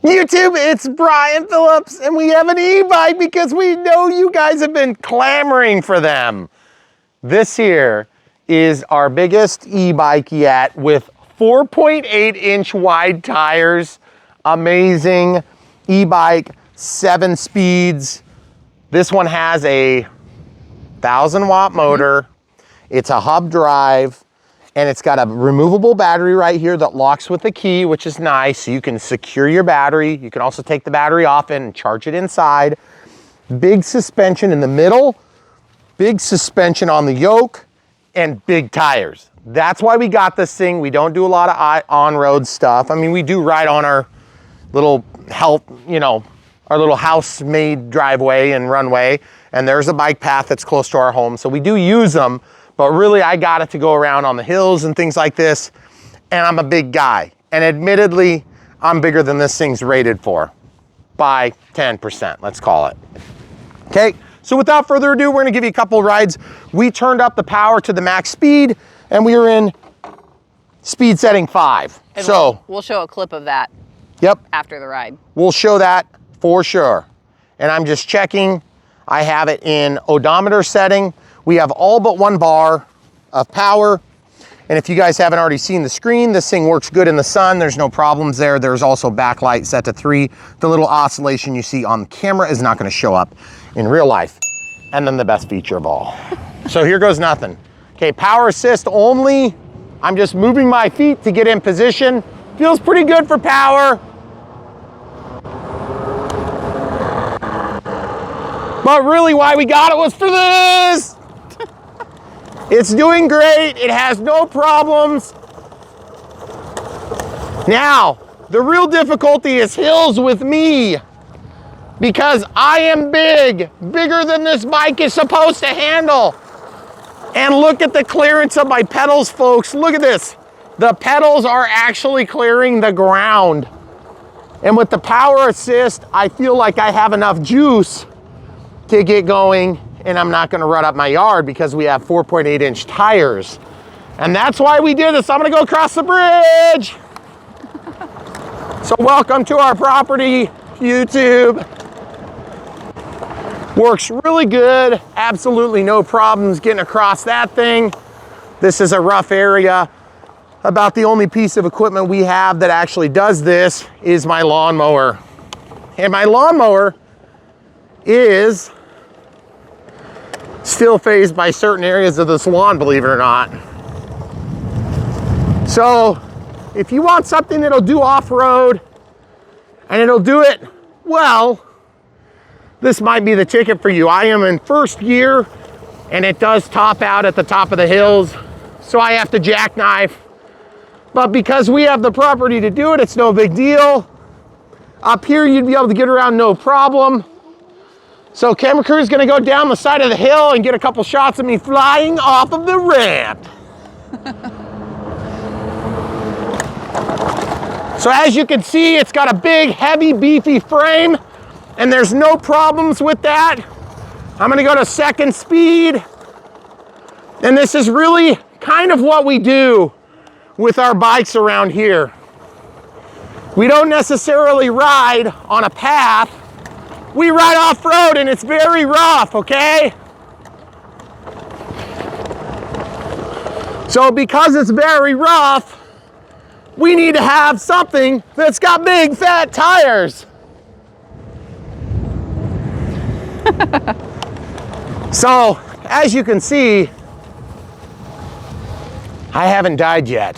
YouTube, it's Brian Phillips, and we have an e-bike because we know you guys have been clamoring for them. This here is our biggest e-bike yet with 4.8-inch wide tires. Amazing e-bike, 7 speeds. This one has a 1,000-watt motor. It's a hub drive. And it's got a removable battery right here that locks with a key, which is nice. So you can secure your battery. You can also take the battery off and charge it inside. Big suspension in the middle, big suspension on the yoke, and big tires. That's why we got this thing. We don't do a lot of on-road stuff. I mean, we do ride on our little our little house-made driveway and runway. And there's a bike path that's close to our home. So we do use them. But really, I got it to go around on the hills and things like this. And I'm a big guy. And admittedly, I'm bigger than this thing's rated for by 10%, let's call it. Okay, so without further ado, we're gonna give you a couple of rides. We turned up the power to the max speed and we were in speed setting 5. And so we'll show a clip of that. Yep. After the ride. We'll show that for sure. And I'm just checking. I have it in odometer setting. We have all but 1 bar of power. And if you guys haven't already seen the screen, this thing works good in the sun. There's no problems there. There's also backlight set to 3. The little oscillation you see on camera is not gonna show up in real life. And then the best feature of all. So here goes nothing. Okay, power assist only. I'm just moving my feet to get in position. Feels pretty good for power. But really why we got it was for this. It's doing great. It has no problems. Now, the real difficulty is hills with me because I am big, bigger than this bike is supposed to handle. And look at the clearance of my pedals, folks. Look at this. The pedals are actually clearing the ground. And with the power assist, I feel like I have enough juice to get going, and I'm not gonna rut up my yard because we have 4.8-inch tires. And that's why we did this. I'm gonna go across the bridge. So welcome to our property, YouTube. Works really good. Absolutely no problems getting across that thing. This is a rough area. About the only piece of equipment we have that actually does this is my lawnmower. And my lawnmower is still phased by certain areas of this lawn, believe it or not. So if you want something that'll do off-road and it'll do it well, this might be the ticket for you. I am in first gear and it does top out at the top of the hills, so I have to jackknife. But because we have the property to do it, it's no big deal. Up here, you'd be able to get around no problem. So camera crew is gonna go down the side of the hill and get a couple shots of me flying off of the ramp. So as you can see, it's got a big, heavy, beefy frame, and there's no problems with that. I'm gonna go to 2nd speed. And this is really kind of what we do with our bikes around here. We don't necessarily ride on a path. We ride off-road and it's very rough, okay? So because it's very rough, we need to have something that's got big fat tires. So, as you can see, I haven't died yet.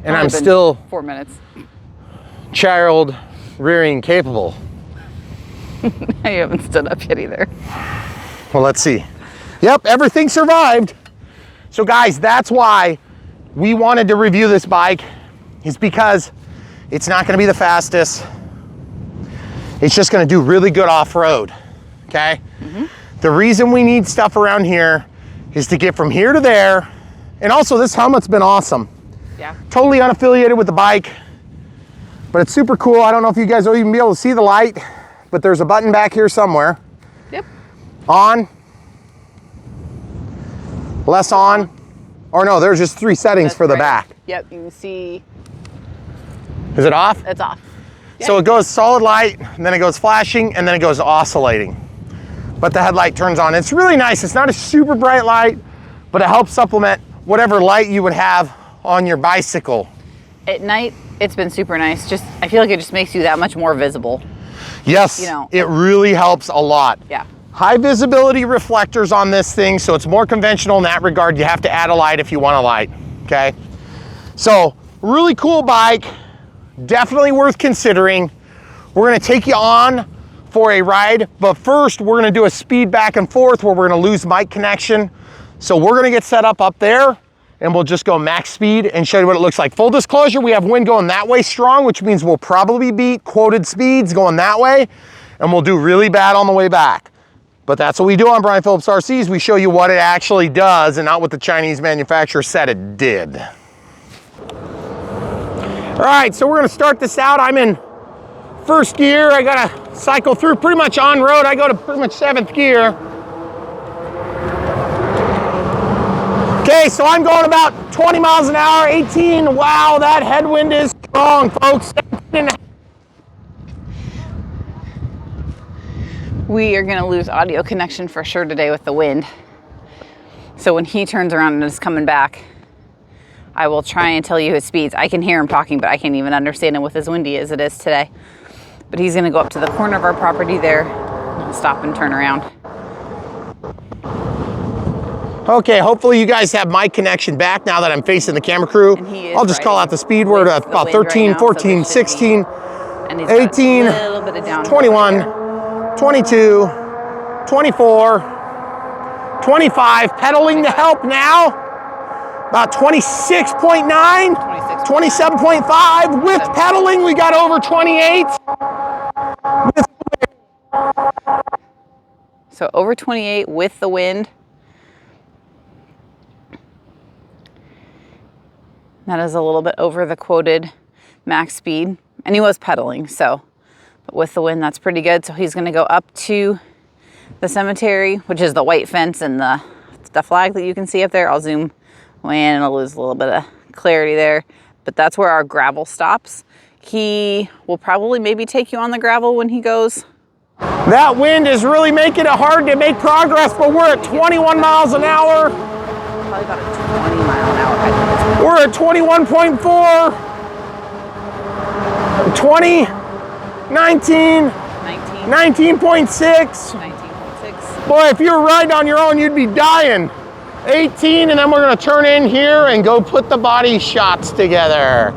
And I'm still 4 minutes. Child rearing capable. You haven't stood up yet either. Well, let's see. Yep, everything survived. So guys, that's why we wanted to review this bike, is because it's not gonna be the fastest. It's just gonna do really good off-road, okay? The reason we need stuff around here is to get from here to there. And also this helmet's been awesome. Yeah. Totally unaffiliated with the bike, but it's super cool. I don't know if you guys will even be able to see the light, but there's a button back here somewhere. Yep. On, less on, or no, there's just 3 settings for the back. Yep, you can see. Is it off? It's off. So it goes solid light, and then it goes flashing, and then it goes oscillating. But the headlight turns on. It's really nice. It's not a super bright light, but it helps supplement whatever light you would have on your bicycle. At night, it's been super nice. Just, I feel like it just makes you that much more visible. Yes, You know. it really helps a lot. Yeah. High visibility reflectors on this thing, so it's more conventional in that regard. You have to add a light if you want a light, okay? So, really cool bike, definitely worth considering. We're gonna take you on for a ride, but first we're gonna do a speed back and forth where we're gonna lose mic connection. So we're gonna get set up there, and we'll just go max speed and show you what it looks like. Full disclosure, we have wind going that way strong, which means we'll probably beat quoted speeds going that way, and we'll do really bad on the way back. But that's what we do on Brian Phillips RCs. We show you what it actually does and not what the Chinese manufacturer said it did. All right, so we're gonna start this out. I'm in first gear. I gotta cycle through pretty much on road. I go to pretty much 7th gear. Okay, so I'm going about 20 miles an hour, 18. Wow, that headwind is strong, folks. We are gonna lose audio connection for sure today with the wind. So when he turns around and is coming back, I will try and tell you his speeds. I can hear him talking, but I can't even understand him with as windy as it is today. But he's gonna go up to the corner of our property there, stop and turn around. Okay, hopefully you guys have my connection back now that I'm facing the camera crew. I'll just call out the speed. We're at about 13, 14, 16, 18, 21, 22, 24, 25, pedaling to help now. About 26.9, 27.5. With pedaling, we got over 28. So over 28 with the wind. That is a little bit over the quoted max speed. And he was pedaling, so. But with the wind, that's pretty good. So he's gonna go up to the cemetery, which is the white fence and the flag that you can see up there. I'll zoom in and I'll lose a little bit of clarity there. But that's where our gravel stops. He will probably maybe take you on the gravel when he goes. That wind is really making it hard to make progress, but we're at 21 miles an hour. Probably about a 20 mile an hour. We're at 21.4, 20, 19, 19.6. 19.6. Boy, if you were riding on your own, you'd be dying. 18, and then we're gonna turn in here and go put the body shots together.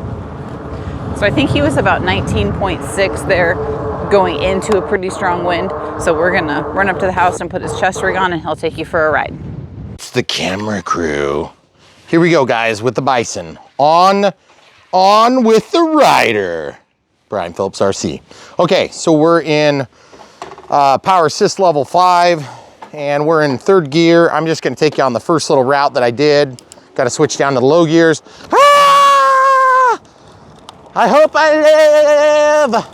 So I think he was about 19.6 there going into a pretty strong wind. So we're gonna run up to the house and put his chest rig on and he'll take you for a ride. It's the camera crew. Here we go, guys, with the Bison. On with the rider. Brian Phillips RC. Okay, so we're in power assist level 5 and we're in 3rd gear. I'm just gonna take you on the first little route that I did. Got to switch down to the low gears. Ah! I hope I live.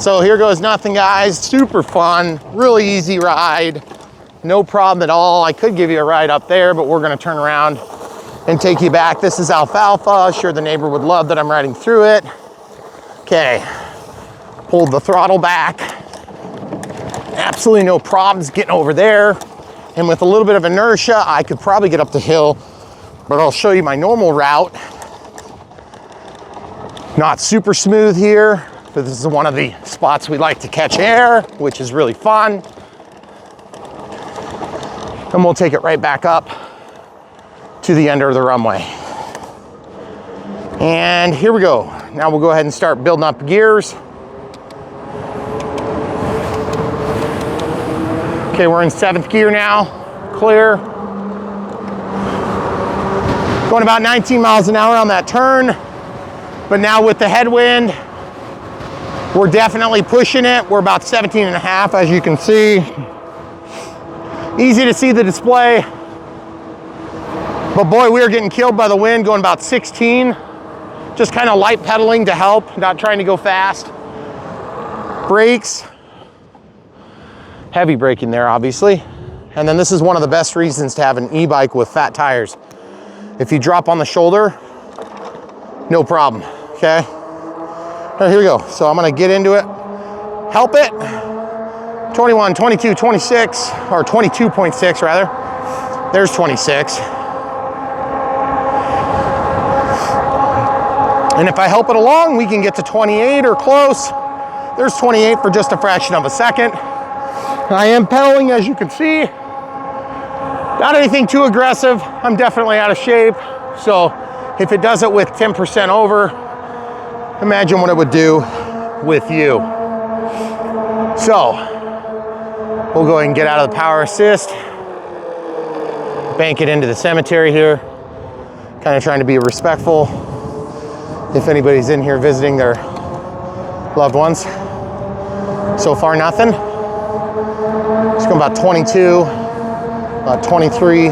So here goes nothing, guys. Super fun, really easy ride. No problem at all. I could give you a ride up there, but we're gonna turn around and take you back. This is alfalfa. Sure, the neighbor would love that I'm riding through it. Okay, pulled the throttle back. Absolutely no problems getting over there. And with a little bit of inertia, I could probably get up the hill, but I'll show you my normal route. Not super smooth here, but this is one of the spots we like to catch air, which is really fun. And we'll take it right back up to the end of the runway. And here we go. Now we'll go ahead and start building up gears. Okay, we're in 7th gear now, clear. Going about 19 miles an hour on that turn. But now with the headwind, we're definitely pushing it. We're about 17 and a half, as you can see. Easy to see the display. But boy, we are getting killed by the wind, going about 16. Just kind of light pedaling to help, not trying to go fast. Brakes. Heavy braking there, obviously. And then this is one of the best reasons to have an e-bike with fat tires. If you drop on the shoulder, no problem, okay? right, here we go. So I'm gonna get into it. Help it. 21, 22, 26, or 22.6 rather. There's 26. And if I help it along, we can get to 28 or close. There's 28 for just a fraction of a second. I am pedaling, as you can see. Not anything too aggressive. I'm definitely out of shape. So if it does it with 10% over, imagine what it would do with you. So we'll go ahead and get out of the power assist, bank it into the cemetery here. Kind of trying to be respectful if anybody's in here visiting their loved ones. So far, nothing. It's going about 22, about 23.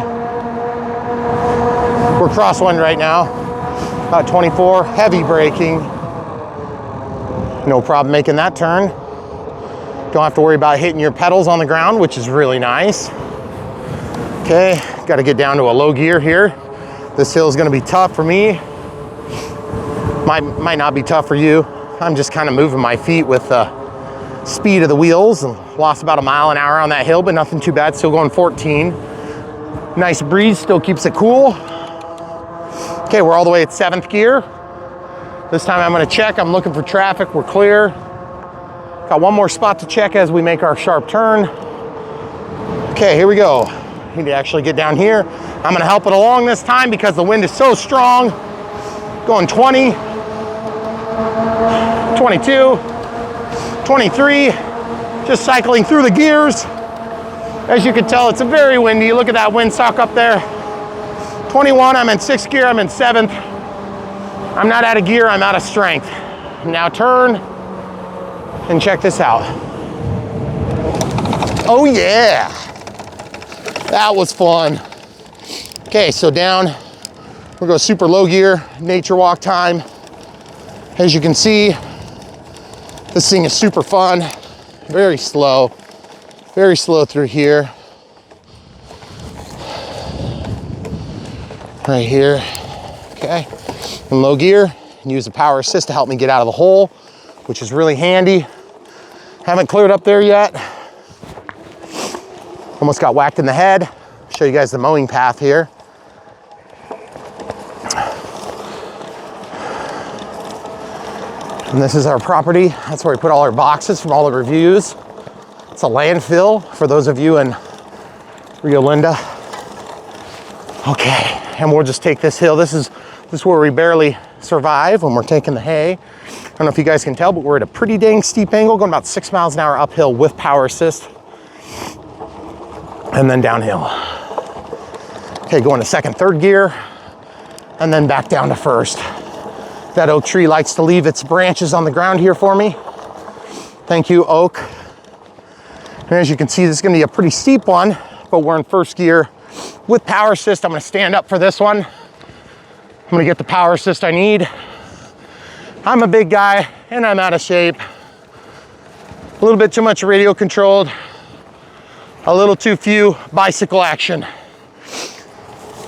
We're crosswind right now, about 24. Heavy braking. No problem making that turn. Don't have to worry about hitting your pedals on the ground, which is really nice. Okay, got to get down to a low gear here. This hill is going to be tough for me. Might not be tough for you. I'm just kind of moving my feet with the speed of the wheels, and lost about a mile an hour on that hill, but nothing too bad. Still going 14. Nice breeze, still keeps it cool. Okay, we're all the way at 7th gear. This time I'm going to check. I'm looking for traffic. We're clear. Got one more spot to check as we make our sharp turn. Okay, here we go. Need to actually get down here. I'm going to help it along this time because the wind is so strong. Going 20, 22, 23, just cycling through the gears. As you can tell, it's very windy. Look at that windsock up there. 21, I'm in 6th gear, I'm in 7th. I'm not out of gear, I'm out of strength. Now turn and check this out. Oh yeah, that was fun. Okay, so down, we're going super low gear, nature walk time. As you can see, this thing is super fun, very slow through here. Right here, okay. In low gear, use the power assist to help me get out of the hole, which is really handy. Haven't cleared up there yet. Almost got whacked in the head. Show you guys the mowing path here. And this is our property. That's where we put all our boxes from all the reviews. It's a landfill for those of you in Rio Linda. Okay, and we'll just take this hill. This is where we barely survive when we're taking the hay. I don't know if you guys can tell, but we're at a pretty dang steep angle, going about 6 miles an hour uphill with power assist. And then downhill. Okay, going to 2nd, 3rd gear, and then back down to 1st. That oak tree likes to leave its branches on the ground here for me. Thank you, oak. And as you can see, this is gonna be a pretty steep one, but we're in 1st gear with power assist. I'm gonna stand up for this one. I'm gonna get the power assist I need. I'm a big guy and I'm out of shape. A little bit too much radio controlled, a little too few bicycle action.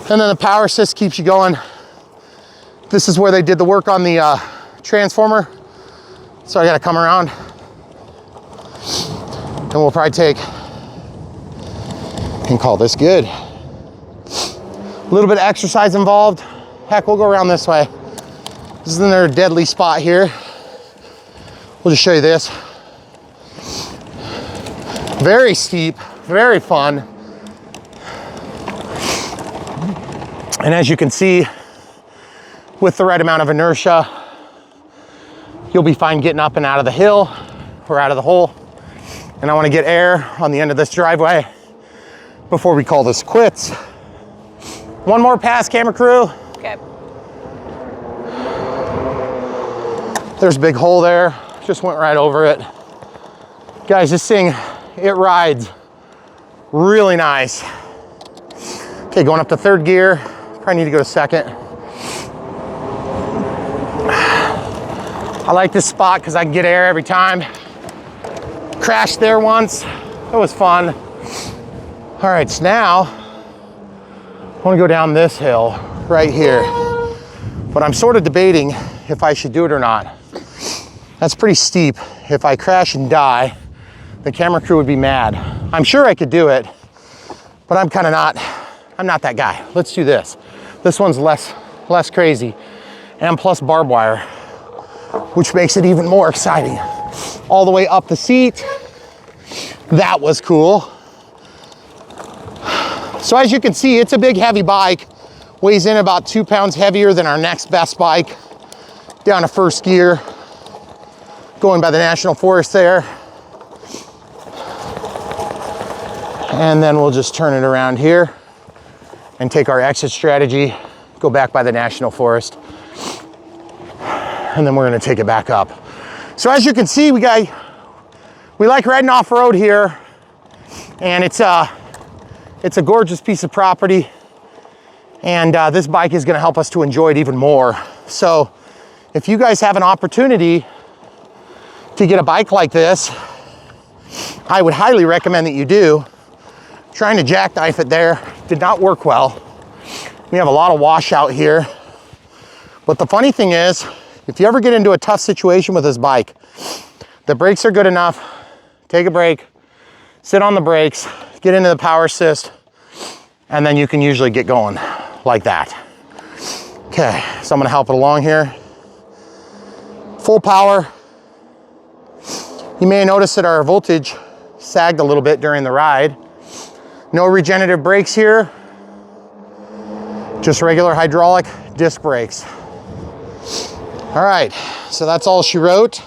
And then the power assist keeps you going. This is where they did the work on the transformer. So I gotta come around and we'll probably take and call this good. A little bit of exercise involved. Heck, we'll go around this way. This is another deadly spot here. We'll just show you this. Very steep, very fun. And as you can see, with the right amount of inertia, you'll be fine getting up and out of the hill or out of the hole. And I want to get air on the end of this driveway before we call this quits. One more pass, camera crew. Okay. There's a big hole there. Just went right over it. Guys, this thing, it rides really nice. Okay, going up to 3rd gear. Probably need to go to 2nd. I like this spot because I can get air every time. Crashed there once. That was fun. All right, so now I want to go down this hill right here. But I'm sort of debating if I should do it or not. That's pretty steep. If I crash and die, the camera crew would be mad. I'm sure I could do it, but I'm not that guy. Let's do this. This one's less crazy, and plus barbed wire, which makes it even more exciting. All the way up the seat. That was cool. So as you can see, it's a big heavy bike. Weighs in about 2 pounds heavier than our next best bike. Down to first gear. Going by the National Forest there. And then we'll just turn it around here and take our exit strategy, go back by the National Forest, and then we're gonna take it back up. So as you can see, we like riding off-road here, and it's a gorgeous piece of property, and this bike is gonna help us to enjoy it even more. So if you guys have an opportunity to get a bike like this, I would highly recommend that you do. Trying to jackknife it there did not work well. We have a lot of washout here. But the funny thing is, if you ever get into a tough situation with this bike, the brakes are good enough. Take a break, sit on the brakes, get into the power assist, and then you can usually get going like that. Okay, so I'm gonna help it along here. Full power. You may notice that our voltage sagged a little bit during the ride. No regenerative brakes here, just regular hydraulic disc brakes. All right, so that's all she wrote.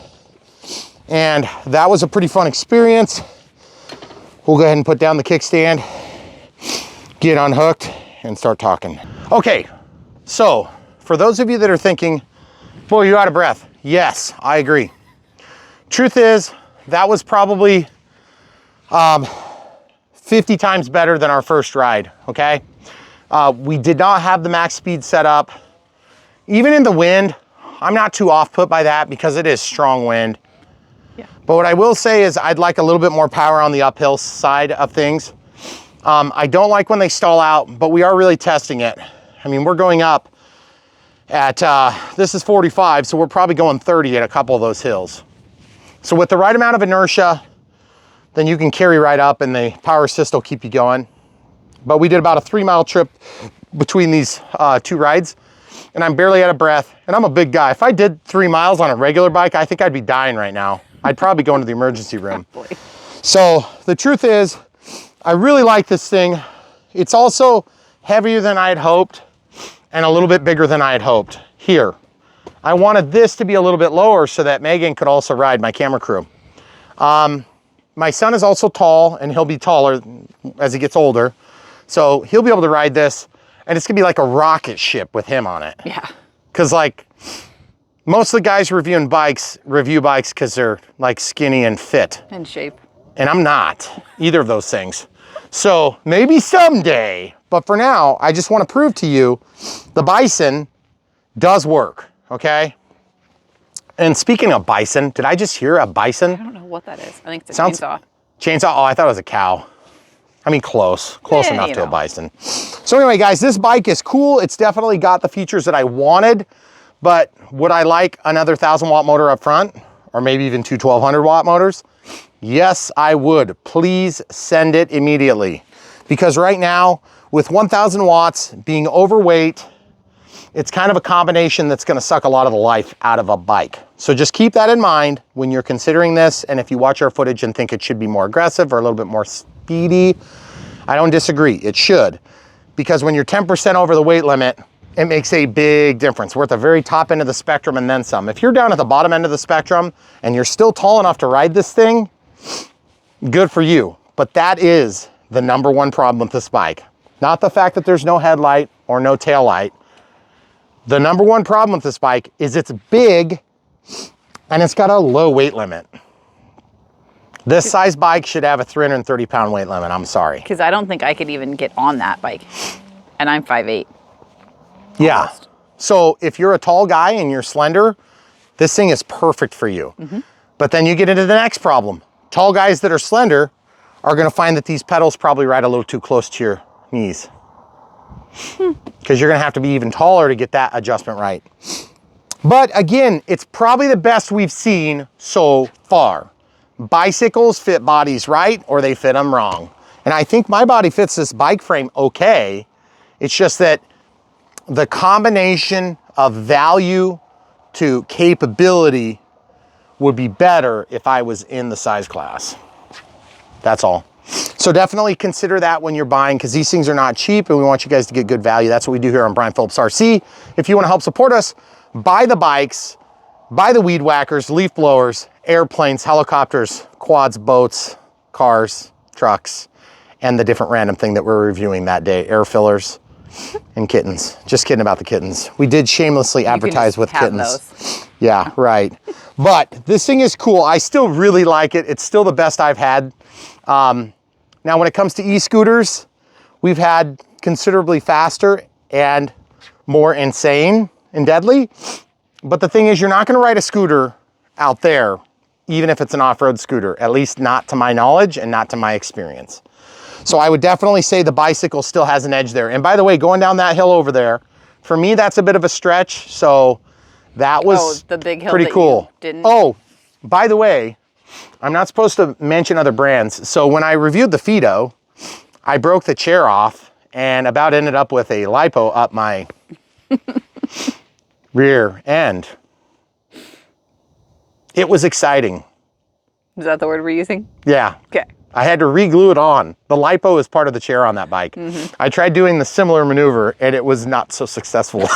And that was a pretty fun experience. We'll go ahead and put down the kickstand, get unhooked, and start talking. Okay, so for those of you that are thinking, boy, you're out of breath. Yes, I agree. Truth is, that was probably 50 times better than our first ride, okay? We did not have the max speed set up. Even in the wind, I'm not too off-put by that because it is strong wind. Yeah. But what I will say is I'd like a little bit more power on the uphill side of things. I don't like when they stall out, but we are really testing it. I mean, we're going up at, this is 45, so we're probably going 30 at a couple of those hills. So with the right amount of inertia, then you can carry right up and the power assist will keep you going. But we did about a 3-mile trip between these two rides, and I'm barely out of breath, and I'm a big guy. If I did 3 miles on a regular bike, I think I'd be dying right now. I'd probably go into the emergency room. So the truth is, I really like this thing. It's also heavier than I had hoped and a little bit bigger than I had hoped. Here, I wanted this to be a little bit lower so that Megan could also ride, my camera crew. My son is also tall, and he'll be taller as he gets older. So he'll be able to ride this, and it's gonna be like a rocket ship with him on it. Yeah. Cause like, most of the guys review bikes because they're like skinny and fit. In shape. And I'm not either of those things. So maybe someday, but for now, I just wanna prove to you, the Bison does work, okay? And speaking of bison, did I just hear a bison? I don't know what that is. I think it's a chainsaw. Chainsaw? Oh, I thought it was a cow. I mean, close enough to a bison. So anyway, guys, this bike is cool. It's definitely got the features that I wanted, but would I like another 1,000-watt motor up front? Or maybe even two 1,200-watt motors? Yes, I would. Please send it immediately. Because right now, with 1,000 watts, being overweight, it's kind of a combination that's gonna suck a lot of the life out of a bike. So just keep that in mind when you're considering this, and if you watch our footage and think it should be more aggressive or a little bit more speedy, I don't disagree, it should. Because when you're 10% over the weight limit, it makes a big difference. We're at the very top end of the spectrum and then some. If you're down at the bottom end of the spectrum and you're still tall enough to ride this thing, good for you. But that is the #1 problem with this bike. Not the fact that there's no headlight or no tail light. The #1 problem with this bike is it's big and it's got a low weight limit. This size bike should have a 330-pound weight limit, I'm sorry. Because I don't think I could even get on that bike, and I'm 5'8". Yeah, almost. So if you're a tall guy and you're slender, this thing is perfect for you. But then you get into the next problem. Tall guys that are slender are gonna find that these pedals probably ride a little too close to your knees. Because you're gonna have to be even taller to get that adjustment right. But again, it's probably the best we've seen so far. Bicycles fit bodies right, or they fit them wrong. And I think my body fits this bike frame okay. It's just that the combination of value to capability would be better if I was in the size class. That's all. So definitely consider that when you're buying, because these things are not cheap and we want you guys to get good value. That's what we do here on Brian Phillips RC. If you want to help support us, buy the bikes, buy the weed whackers, leaf blowers, airplanes, helicopters, quads, boats, cars, trucks, and the different random thing that we're reviewing that day, air fillers and kittens. Just kidding about the kittens. We did shamelessly advertise with kittens. Those. Yeah, right. But this thing is cool. I still really like it. It's still the best I've had. Now, when it comes to e-scooters, we've had considerably faster and more insane and deadly. But the thing is, you're not going to ride a scooter out there, even if it's an off-road scooter, at least not to my knowledge and not to my experience. So I would definitely say the bicycle still has an edge there. And by the way, going down that hill over there, for me, that's a bit of a stretch. So that was the big hill pretty that cool. You didn't. Oh, by the way, I'm not supposed to mention other brands. So when I reviewed the Fido, I broke the chair off and about ended up with a lipo up my rear end. It was exciting. Is that the word we're using? Yeah. Okay. I had to re-glue it on. The lipo is part of the chair on that bike. I tried doing the similar maneuver and it was not so successful.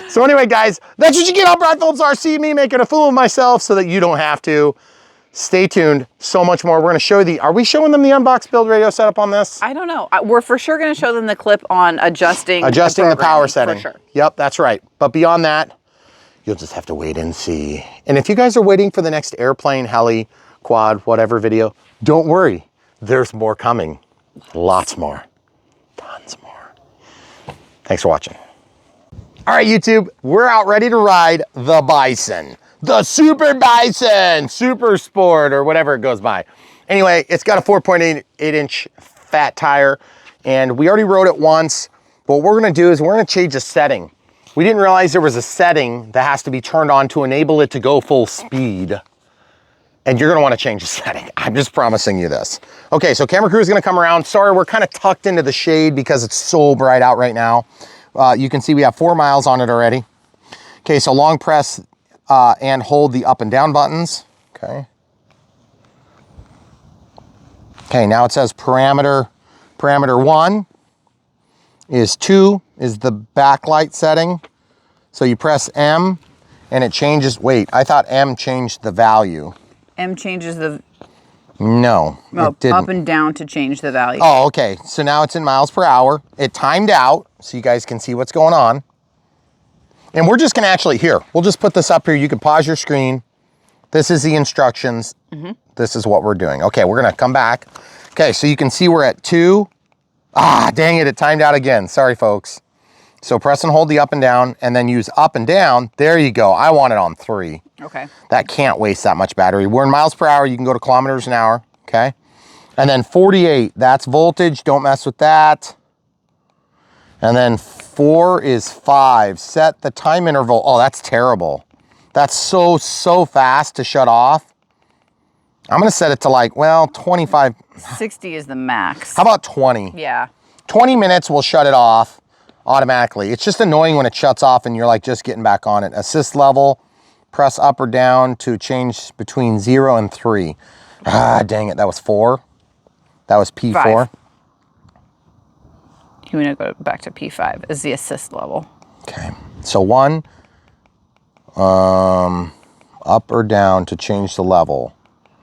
So anyway, guys, that's what you get on Brian Phillips RC, me making a fool of myself so that you don't have to. Stay tuned, so much more. We're gonna show are we showing them the Unbox build radio setup on this? I don't know. We're for sure gonna show them the clip on adjusting the power setting. For sure. Yep, that's right. But beyond that, you'll just have to wait and see. And if you guys are waiting for the next airplane, heli, quad, whatever video, don't worry. There's more coming. Lots more. Tons more. Thanks for watching. All right, YouTube, we're out ready to ride the Bison. The Super Bison, Super Sport, or whatever it goes by. Anyway, it's got a 4.8-inch fat tire, and we already rode it once. But what we're gonna do is we're gonna change the setting. We didn't realize there was a setting that has to be turned on to enable it to go full speed. And you're gonna wanna change the setting. I'm just promising you this. Okay, so camera crew is gonna come around. Sorry, we're kind of tucked into the shade because it's so bright out right now. You can see we have 4 miles on it already. Okay, so long press and hold the up and down buttons. Okay. Okay, now it says parameter 1 is 2 is the backlight setting. So you press M and it changes, wait, I thought M changed the value. M changes the... No, it didn't. Up and down to change the value. Oh, okay. So now it's in miles per hour. It timed out so you guys can see what's going on. And we're just gonna actually, we'll just put this up here. You can pause your screen. This is the instructions. This is what we're doing. Okay, we're gonna come back. Okay, so you can see we're at 2. Ah, dang it timed out again. Sorry, folks. So press and hold the up and down and then use up and down. There you go. I want it on 3. Okay. That can't waste that much battery. We're in miles per hour. You can go to kilometers an hour, okay? And then 48, that's voltage. Don't mess with that. And then 4 is 5. Set the time interval. Oh, that's terrible. That's so fast to shut off. I'm gonna set it to like, well, 25. 60 is the max. How about 20? Yeah. 20 minutes will shut it off automatically. It's just annoying when it shuts off and you're like just getting back on it. Assist level, press up or down to change between 0 and 3. Ah, dang it, that was 4. That was P4. 5. You want to go back to P5 is the assist level. Okay, so 1, up or down to change the level.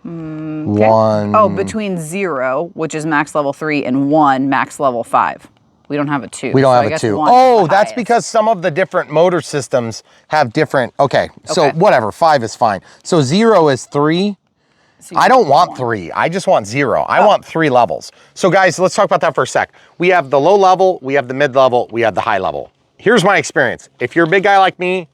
Okay. 1. Oh, between 0, which is max level 3, and 1, max level 5. We don't have a 2. We don't have a 2. Oh, that's because some of the different motor systems have different, okay. So whatever, 5 is fine. So 0 is 3. So I don't want 3, I just want 0. I want 3 levels. So guys, let's talk about that for a sec. We have the low level, we have the mid level, we have the high level. Here's my experience. If you're a big guy like me,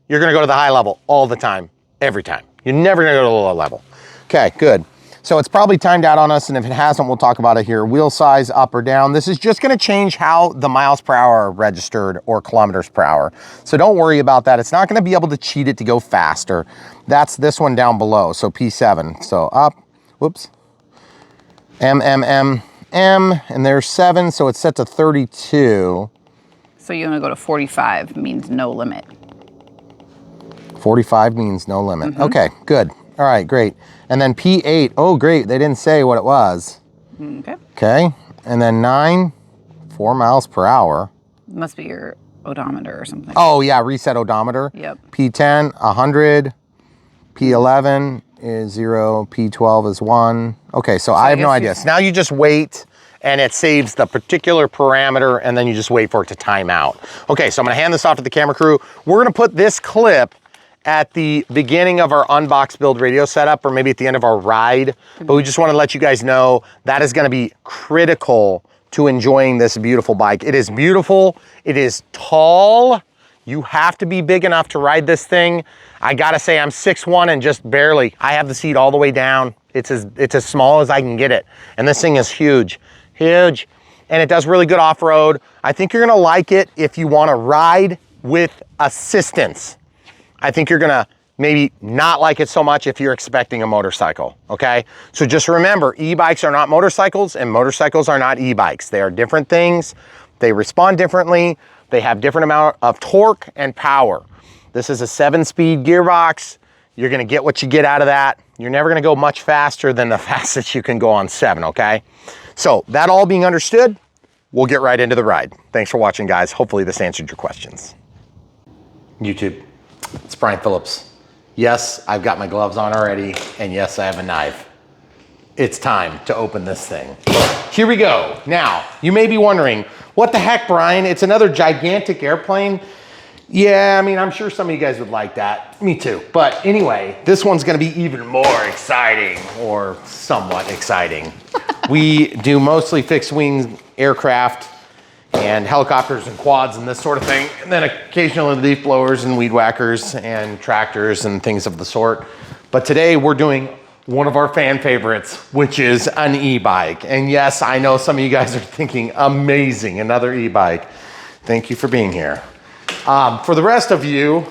you're gonna go to the high level all the time, every time. You're never gonna go to the low level. Okay, good. So it's probably timed out on us, and if it hasn't, we'll talk about it here. Wheel size up or down. This is just gonna change how the miles per hour are registered or kilometers per hour. So don't worry about that. It's not gonna be able to cheat it to go faster. That's this one down below, so P7. So up, whoops, M, and there's 7, so it's set to 32. So you want to go to 45, means no limit. 45 means no limit. Okay, good. All right, great. And then P8, oh great, they didn't say what it was. Okay. Okay, and then 9, 4 miles per hour. Must be your odometer or something. Oh yeah, reset odometer. Yep. P10, 100. P11 is 0. P12 is 1. Okay, so I have no idea. So now you just wait, and it saves the particular parameter, and then you just wait for it to time out. Okay, so I'm gonna hand this off to the camera crew. We're gonna put this clip at the beginning of our Unbox build radio setup, or maybe at the end of our ride. But we just wanna let you guys know that is gonna be critical to enjoying this beautiful bike. It is beautiful, it is tall. You have to be big enough to ride this thing. I gotta say, I'm 6'1" and just barely. I have the seat all the way down. It's as small as I can get it. And this thing is huge, huge. And it does really good off-road. I think you're gonna like it if you wanna ride with assistance. I think you're gonna maybe not like it so much if you're expecting a motorcycle, okay? So just remember, e-bikes are not motorcycles and motorcycles are not e-bikes. They are different things. They respond differently. They have different amount of torque and power. This is a 7-speed gearbox. You're gonna get what you get out of that. You're never gonna go much faster than the fastest you can go on 7, okay? So that all being understood, we'll get right into the ride. Thanks for watching, guys. Hopefully this answered your questions. YouTube, it's Brian Phillips. Yes, I've got my gloves on already, and yes, I have a knife. It's time to open this thing. Here we go. Now, you may be wondering, what the heck, Brian? It's another gigantic airplane. Yeah, I mean, I'm sure some of you guys would like that. Me too. But anyway, this one's gonna be even more exciting, or somewhat exciting. We do mostly fixed wing aircraft and helicopters and quads and this sort of thing. And then occasionally leaf blowers and weed whackers and tractors and things of the sort. But today we're doing one of our fan favorites, which is an e-bike. And yes, I know some of you guys are thinking, amazing, another e-bike. Thank you for being here. For the rest of you,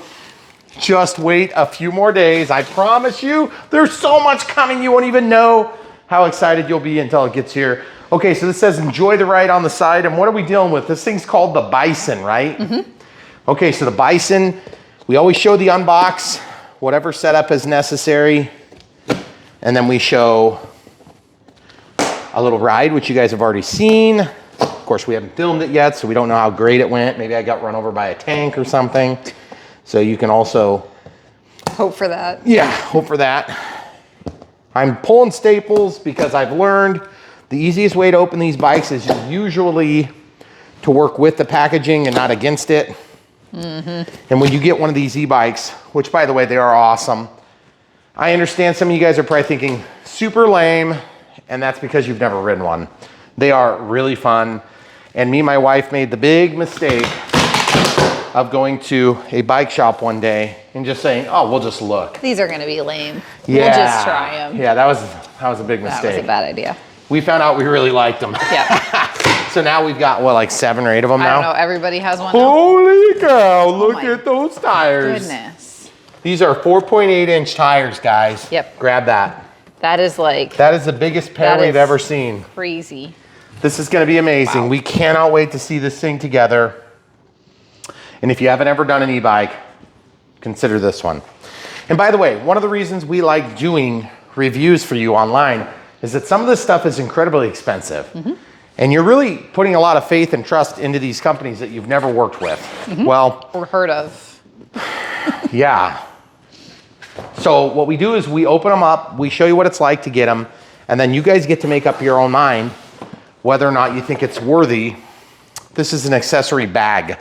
just wait a few more days. I promise you, there's so much coming, you won't even know how excited you'll be until it gets here. Okay, so this says enjoy the ride on the side. And what are we dealing with? This thing's called the Bison, right? Mm-hmm. Okay, so the Bison, we always show the Unbox, whatever setup is necessary. And then we show a little ride, which you guys have already seen. Of course, we haven't filmed it yet, so we don't know how great it went. Maybe I got run over by a tank or something. So you can also hope for that. Yeah, hope for that. I'm pulling staples because I've learned the easiest way to open these bikes is usually to work with the packaging and not against it. Mm-hmm. And when you get one of these e-bikes, which by the way, they are awesome. I understand some of you guys are probably thinking super lame, and that's because you've never ridden one. They are really fun. And me and my wife made the big mistake of going to a bike shop one day and just saying, oh, we'll just look. These are gonna be lame. Yeah. We'll just try them. Yeah, that was a big mistake. That was a bad idea. We found out we really liked them. Yeah. So now we've got, what, like 7 or 8 of them now? I don't know, everybody has one now. Holy cow, look at those tires. Goodness. These are 4.8-inch tires, guys. Yep. Grab that. That is like... That is the biggest pair we've ever seen. Crazy. This is gonna be amazing. Wow. We cannot wait to see this thing together. And if you haven't ever done an e-bike, consider this one. And by the way, one of the reasons we like doing reviews for you online is that some of this stuff is incredibly expensive. Mm-hmm. And you're really putting a lot of faith and trust into these companies that you've never worked with. Mm-hmm. Well, or heard of. Yeah. So what we do is we open them up, we show you what it's like to get them, and then you guys get to make up your own mind whether or not you think it's worthy. This is an accessory bag.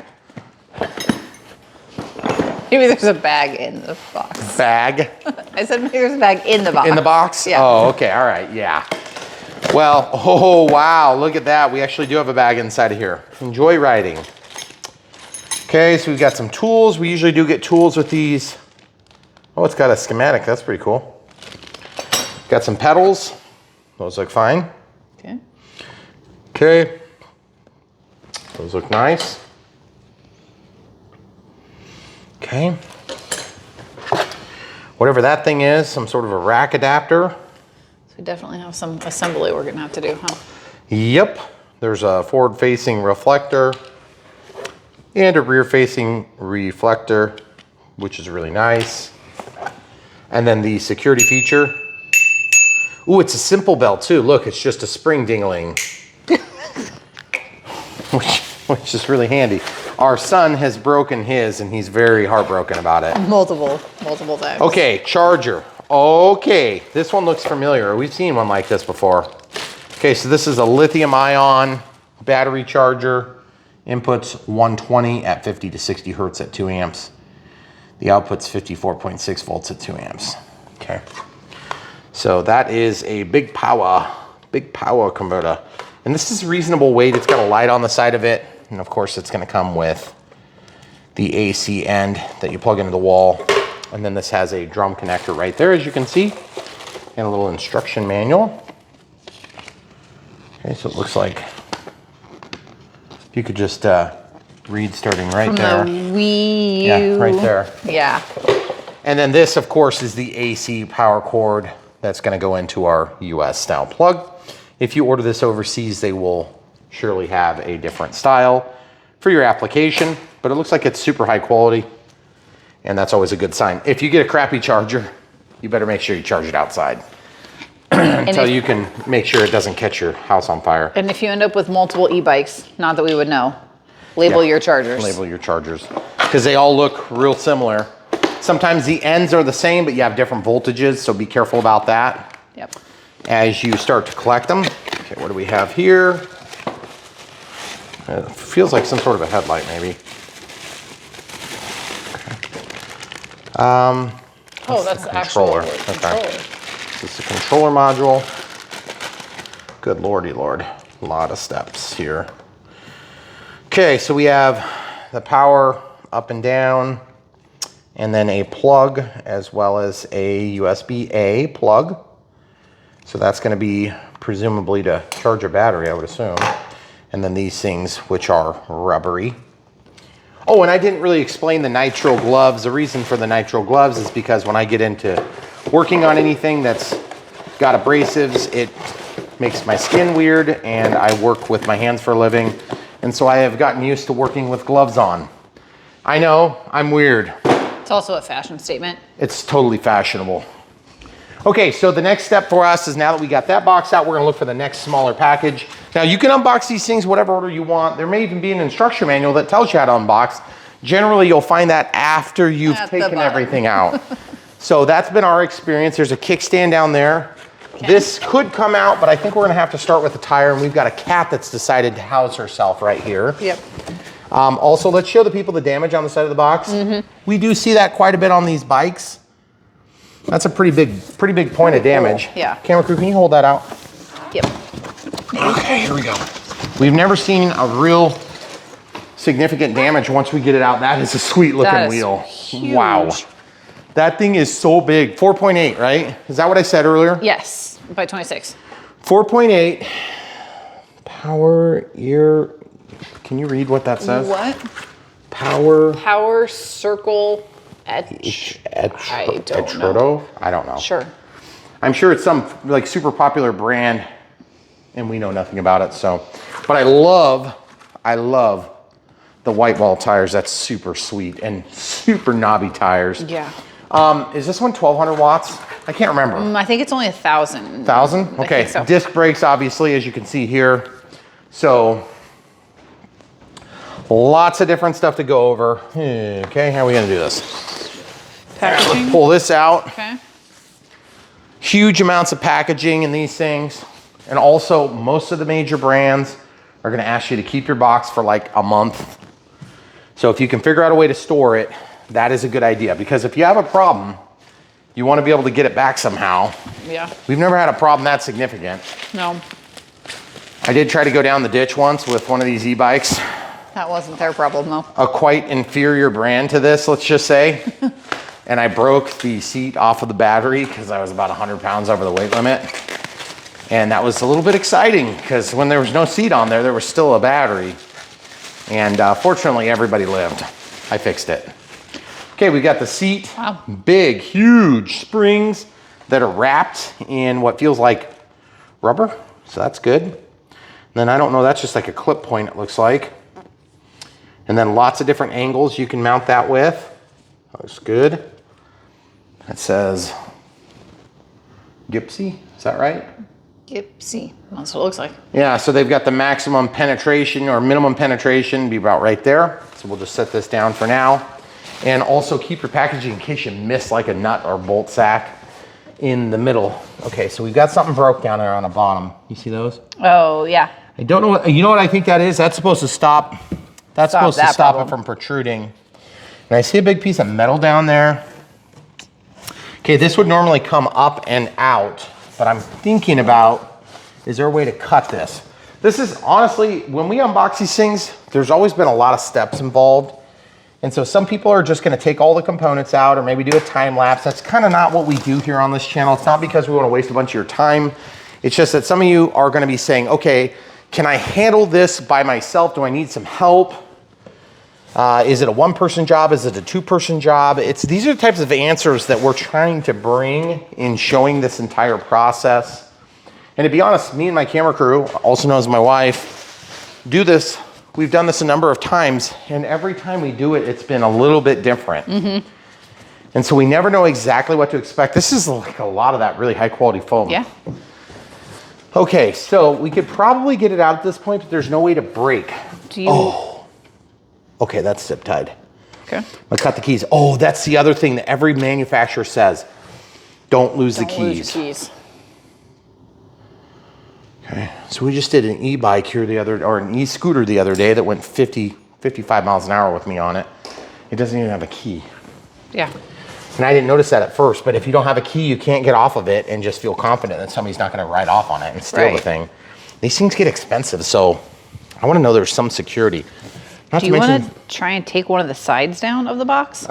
Maybe there's a bag in the box. Bag? I said maybe there's a bag in the box. In the box? Yeah. Oh, okay, all right, yeah. Well, oh wow, look at that. We actually do have a bag inside of here. Enjoy riding. Okay, so we've got some tools. We usually do get tools with these. Oh, it's got a schematic, that's pretty cool. Got some pedals. Those look fine. Okay. Okay. Those look nice. Okay. Whatever that thing is, some sort of a rack adapter. So we definitely have some assembly we're gonna have to do, huh? Yep. There's a forward-facing reflector and a rear-facing reflector, which is really nice. And then the security feature. Ooh, it's a simple belt too. Look, it's just a spring dingling, which is really handy. Our son has broken his and he's very heartbroken about it. Multiple times. Okay, charger. Okay, this one looks familiar. We've seen one like this before. Okay, so this is a lithium ion battery charger. Inputs 120 at 50 to 60 hertz at 2 amps. The output's 54.6 volts at 2 amps. Okay. So that is a big power converter. And this is reasonable weight. It's got a light on the side of it. And of course it's gonna come with the AC end that you plug into the wall. And then this has a drum connector right there, as you can see, and a little instruction manual. Okay, so it looks like if you could just read starting right From there. the Wii U. Yeah, right there. Yeah. And then this, of course, is the AC power cord that's going to go into our US style plug. If you order this overseas, they will surely have a different style for your application, but it looks like it's super high quality, and that's always a good sign. If you get a crappy charger, you better make sure you charge it outside until you can make sure it doesn't catch your house on fire. And if you end up with multiple e-bikes, not that we would know, label your chargers. Label your chargers, because they all look real similar. Sometimes the ends are the same, but you have different voltages, so be careful about that. Yep. As you start to collect them. Okay, what do we have here? It feels like some sort of a headlight, maybe. Okay. Oh, that's the actual controller. Okay. This is the controller module. Good lordy lord. A lot of steps here. Okay, so we have the power up and down, and then a plug as well as a USB-A plug. So that's going to be presumably to charge a battery, I would assume. And then these things, which are rubbery. Oh, and I didn't really explain the nitrile gloves. The reason for the nitrile gloves is because when I get into working on anything that's got abrasives, it makes my skin weird, and I work with my hands for a living. And so I have gotten used to working with gloves on. I know, I'm weird. It's also a fashion statement. It's totally fashionable. Okay, so the next step for us is, now that we got that box out, we're gonna look for the next smaller package. Now you can unbox these things whatever order you want. There may even be an instruction manual that tells you how to unbox. Generally, you'll find that after you've taken everything out. So that's been our experience. There's a kickstand down there. Okay. This could come out, but I think we're gonna have to start with the tire, and we've got a cat that's decided to house herself right here. Yep. Also, let's show the people the damage on the side of the box. Mm-hmm. We do see that quite a bit on these bikes. That's a pretty big point of damage. Yeah. Camera crew, can you hold that out? Yep. Okay, here we go. We've never seen a real significant damage once we get it out. That is a sweet looking wheel. Huge. Wow. That thing is so big. 4.8, right? Is that what I said earlier? Yes, by 26. 4.8 power ear. Can you read what that says? What? Power circle etch. I don't know. I don't know. Sure. I'm sure it's some like super popular brand, and we know nothing about it. So, but I love the white wall tires. That's super sweet, and super knobby tires. Yeah. Is this one 1200 watts? I can't remember. I think it's only 1,000. 1,000? Okay. I think so. Disc brakes, obviously, as you can see here. So lots of different stuff to go over. Okay, how are we gonna do this? Packaging. Let's pull this out. Okay. Huge amounts of packaging in these things. And also, most of the major brands are gonna ask you to keep your box for like a month. So if you can figure out a way to store it, that is a good idea. Because if you have a problem, you wanna be able to get it back somehow. Yeah. We've never had a problem that significant. No, I did try to go down the ditch once with one of these e-bikes. that wasn't their problem though. A quite inferior brand to this, let's just say. And I broke the seat off of the battery because I was about 100 pounds over the weight limit. And that was a little bit exciting because when there was no seat on there, there was still a battery. And fortunately, everybody lived. I fixed it. Okay, we got the seat. Wow. Big, huge springs that are wrapped in what feels like rubber. So that's good. And then I don't know, that's just like a clip point, it looks like. And then lots of different angles you can mount that with. Looks good. It says Gypsy, is that right? Gypsy. That's what it looks like. Yeah, so they've got the maximum penetration or minimum penetration be about right there. So we'll just set this down for now. And also keep your packaging in case you miss like a nut or bolt sack in the middle. Okay, so we've got something broke down there on the bottom. You see those? Oh, yeah. I don't know what, you know what I think that is? That's supposed to stop, that's supposed to stop it from protruding. And I see a big piece of metal down there. Okay, this would normally come up and out, but I'm thinking about, is there a way to cut this? This is honestly, when we unbox these things, there's always been a lot of steps involved. And so some people are just gonna take all the components out or maybe do a time lapse. That's kind of not what we do here on this channel. It's not because we wanna waste a bunch of your time. It's just that some of you are gonna be saying, okay, can I handle this by myself? Do I need some help? Is it a one-person job? Is it a two-person job? These are the types of answers that we're trying to bring in showing this entire process. And to be honest, me and my camera crew, also known as my wife, do this. We've done this a number of times, and every time we do it, it's been a little bit different. Mm-hmm. And so we never know exactly what to expect. This is like a lot of that really high-quality foam. Yeah. Okay, so we could probably get it out at this point, but there's no way to break. Do you? Oh. Okay, that's zip tied. Okay. I'll cut the keys. Oh, that's the other thing that every manufacturer says. Don't lose the keys. Don't lose the keys. Okay, so we just did an e-bike here or an e-scooter the other day that went 55 miles an hour with me on it. It doesn't even have a key. Yeah. And I didn't notice that at first, but if you don't have a key, you can't get off of it and just feel confident that somebody's not gonna ride off on it and steal the thing. These things get expensive, so I wanna know there's some security. Do you want to try and take one of the sides down of the box?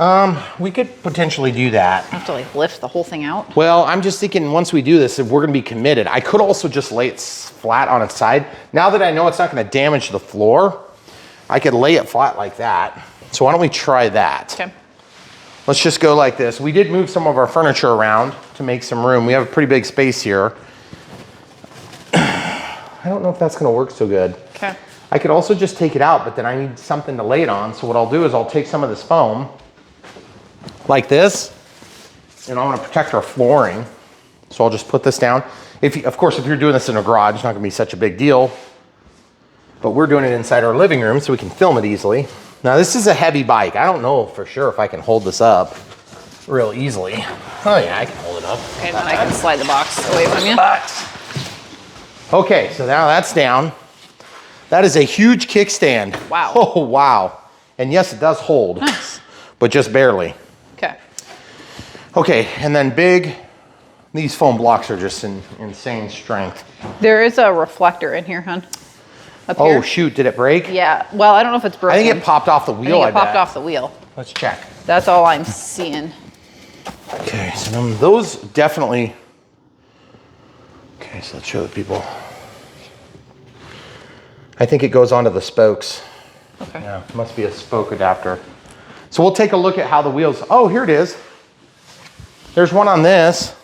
We could potentially do that. Have to like lift the whole thing out? Well, I'm just thinking once we do this, if we're gonna be committed, I could also just lay it flat on its side. Now that I know it's not gonna damage the floor, I could lay it flat like that. So why don't we try that? Okay. Let's just go like this. We did move some of our furniture around to make some room. We have a pretty big space here. I don't know if that's gonna work so good. Okay. I could also just take it out, but then I need something to lay it on. So what I'll do is I'll take some of this foam like this, and I want to protect our flooring. So I'll just put this down. Of course, if you're doing this in a garage, it's not gonna be such a big deal, but we're doing it inside our living room so we can film it easily. Now this is a heavy bike. I don't know for sure if I can hold this up real easily. Oh yeah, I can hold it up. Okay, then I can slide the box away from you. Okay, so now that's down. That is a huge kickstand. Wow. Oh, wow. And yes, it does hold. Nice. But just barely. Okay. Okay, and then these foam blocks are just in insane strength. There is a reflector in here, hon. Up Oh, here. shoot, did it break? Yeah, well, I don't know if it's broken. I think it popped off the wheel, I think it popped bet. off the wheel. Let's check. That's all I'm seeing. Okay, so then those definitely, okay, so let's show the people. I think it goes onto the spokes. Okay. Yeah, it must be a spoke adapter. So we'll take a look at how the wheels, oh, here it is. There's one on this.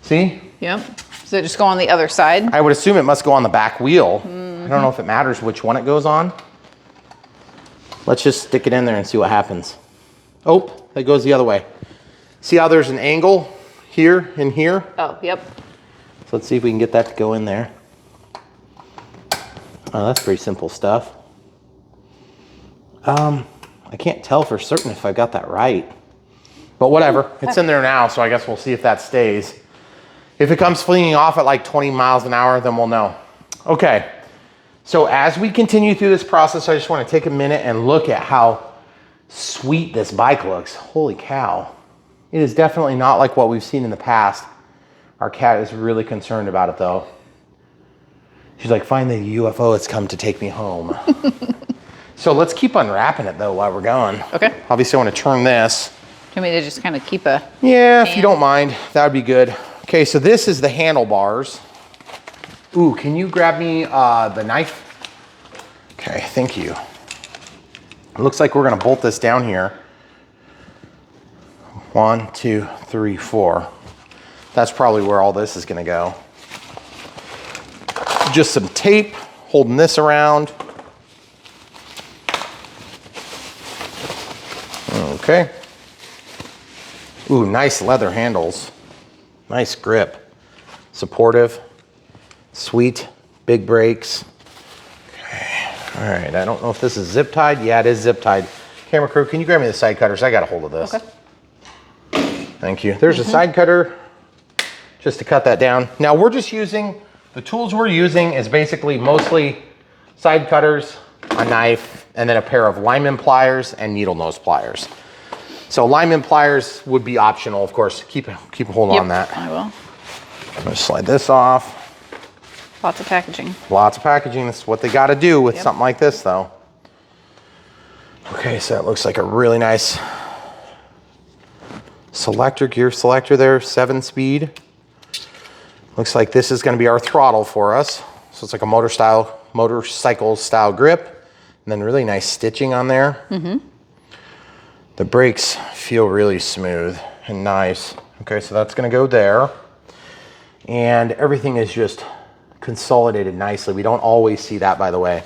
See? Yep. Does it just go on the other side? I would assume it must go on the back wheel. Mm-hmm. I don't know if it matters which one it goes on. Let's just stick it in there and see what happens. Oh, it goes the other way. See how there's an angle here and here? Oh, yep. So let's see if we can get that to go in there. Oh, that's pretty simple stuff. I can't tell for certain if I got that right, but whatever. It's in there now, so I guess we'll see if that stays. If it comes flinging off at like 20 miles an hour, then we'll know. Okay, so as we continue through this process, I just want to take a minute and look at how sweet this bike looks. Holy cow. It is definitely not like what we've seen in the past. Our cat is really concerned about it though. She's like, find the UFO, it's come to take me home. So let's keep unwrapping it though while we're going. Okay. Obviously I want to turn this. Do you want me to just kind of keep a... Yeah, if you don't mind, that would be good. Okay, so this is the handlebars. Ooh, can you grab me the knife? Okay, thank you. It looks like we're gonna bolt this down here. 1, 2, 3, 4. That's probably where all this is gonna go. Just some tape holding this around. Okay. Ooh, nice leather handles. Nice grip. Supportive. Sweet. Big brakes. Okay. All right, I don't know if this is zip tied. Yeah, it is zip tied. Camera crew, can you grab me the side cutters? I got a hold of this. Okay. Thank you. There's a side cutter just to cut that down. Now we're just using, the tools we're using is basically mostly side cutters, a knife, and then a pair of lineman pliers and needle nose pliers. So lineman pliers would be optional, of course. Keep a hold on that. I will. I'm gonna slide this off. Lots of packaging. Lots of packaging. That's what they got to do with something like this, though. Okay, so that looks like a really nice gear selector there, 7-speed. Looks like this is going to be our throttle for us. So it's like a motorcycle style grip, and then really nice stitching on there. The brakes feel really smooth and nice. Okay, so that's going to go there, and everything is just consolidated nicely. We don't always see that, by the way.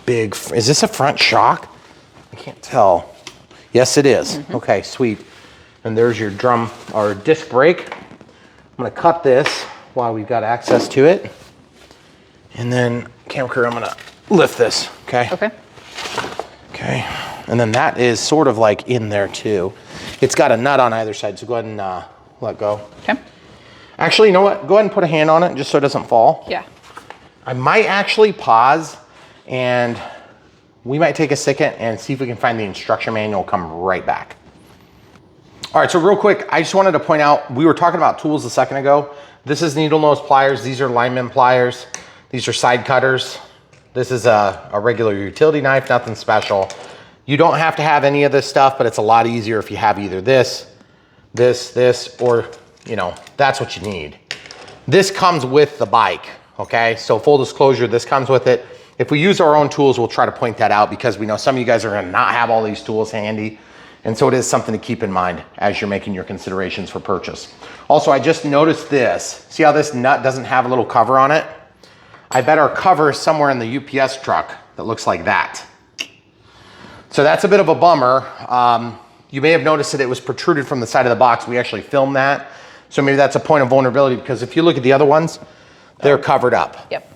Big, is this a front shock? I can't tell. Yes, it is. Okay, sweet. And there's your drum or disc brake. I'm gonna cut this while we've got access to it. And then, camera crew, I'm gonna lift this, okay? Okay. Okay, and then that is sort of like in there too. It's got a nut on either side, so go ahead and let go. Okay. Actually, you know what? Go ahead and put a hand on it just so it doesn't fall. Yeah. I might actually pause and we might take a second and see if we can find the instruction manual, come right back. All right, so real quick, I just wanted to point out, we were talking about tools a second ago. This is needle nose pliers. These are lineman pliers. These are side cutters. This is a regular utility knife, nothing special. You don't have to have any of this stuff, but it's a lot easier if you have either this, or you know, that's what you need. This comes with the bike, okay? So full disclosure, this comes with it. If we use our own tools, we'll try to point that out because we know some of you guys are gonna not have all these tools handy. And so it is something to keep in mind as you're making your considerations for purchase. Also, I just noticed this. See how this nut doesn't have a little cover on it? I bet our cover is somewhere in the UPS truck that looks like that. So that's a bit of a bummer. You may have noticed that it was protruded from the side of the box. We actually filmed that. So maybe that's a point of vulnerability because if you look at the other ones, they're covered up. Yep.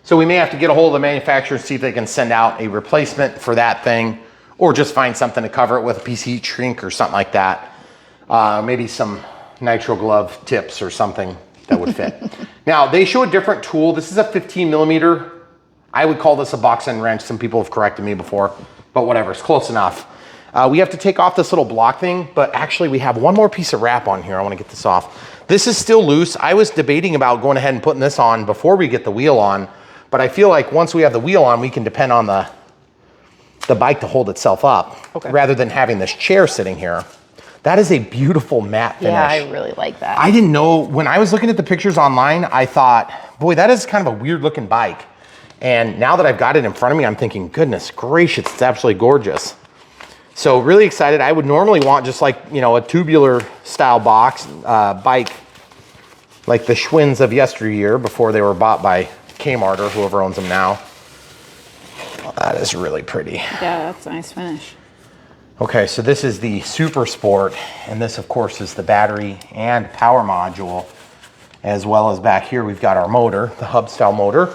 So we may have to get a hold of the manufacturer and see if they can send out a replacement for that thing, or just find something to cover it with, a piece of heat shrink or something like that. Maybe some nitro glove tips or something that would fit. Now they show a different tool. This is a 15 millimeter. I would call this a box end wrench. Some people have corrected me before, but whatever, it's close enough. We have to take off this little block thing, but actually we have one more piece of wrap on here. I wanna get this off. This is still loose. I was debating about going ahead and putting this on before we get the wheel on, but I feel like once we have the wheel on, we can depend on the bike to hold itself up, rather than having this chair sitting here. That is a beautiful matte finish. Yeah, I really like that. I didn't know, when I was looking at the pictures online, I thought, boy, that is kind of a weird looking bike. And now that I've got it in front of me, I'm thinking, goodness gracious, it's absolutely gorgeous. So really excited. I would normally want just like, you know, a tubular style box bike, like the Schwinn's of yesteryear before they were bought by Kmart or whoever owns them now. Well, that is really pretty. Yeah, that's a nice finish. Okay, so this is the Super Sport, and this of course is the battery and power module, as well as back here we've got our motor, the hub style motor.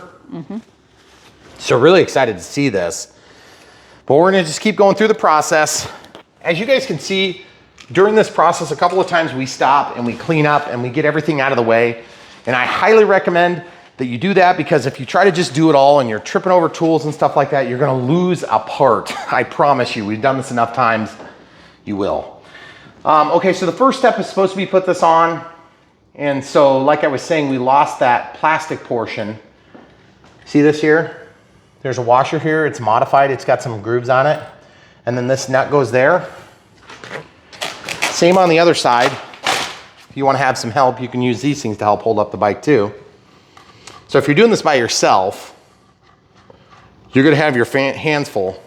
So really excited to see this. But we're gonna just keep going through the process. As you guys can see, during this process, a couple of times we stop and we clean up and we get everything out of the way. And I highly recommend that you do that, because if you try to just do it all and you're tripping over tools and stuff like that, you're gonna lose a part. I promise you, we've done this enough times, you will. Okay, so the first step is supposed to be put this on. And so like I was saying, we lost that plastic portion. See this here? There's a washer here, it's modified, it's got some grooves on it. And then this nut goes there. Same on the other side. If you want to have some help, you can use these things to help hold up the bike too. So if you're doing this by yourself, you're going to have your hands full.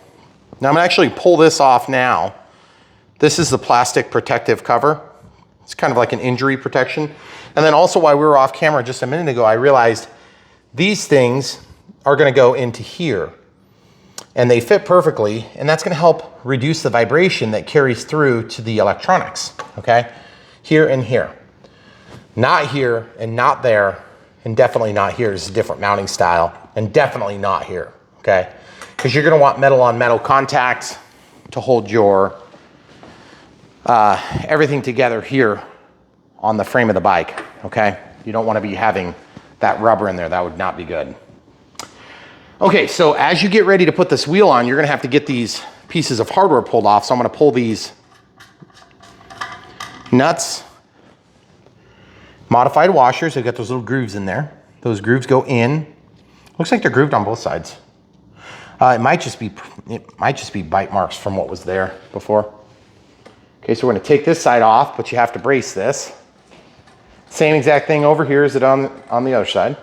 Now I'm going to actually pull this off now. This is the plastic protective cover. It's kind of like an injury protection. And then also while we were off camera just a minute ago, I realized these things are going to go into here. And they fit perfectly, and that's going to help reduce the vibration that carries through to the electronics, okay? Here and here. Not here and not there, and definitely not here. This is a different mounting style, and definitely not here, okay? Because you're going to want metal on metal contact to hold your everything together here on the frame of the bike, okay? You don't want to be having that rubber in there. That would not be good. Okay, so as you get ready to put this wheel on, you're going to have to get these pieces of hardware pulled off. So I'm going to pull these nuts, modified washers. They've got those little grooves in there. Those grooves go in. Looks like they're grooved on both sides. It might just be bite marks from what was there before. Okay, so we're going to take this side off, but you have to brace this. Same exact thing over here as it on the other side.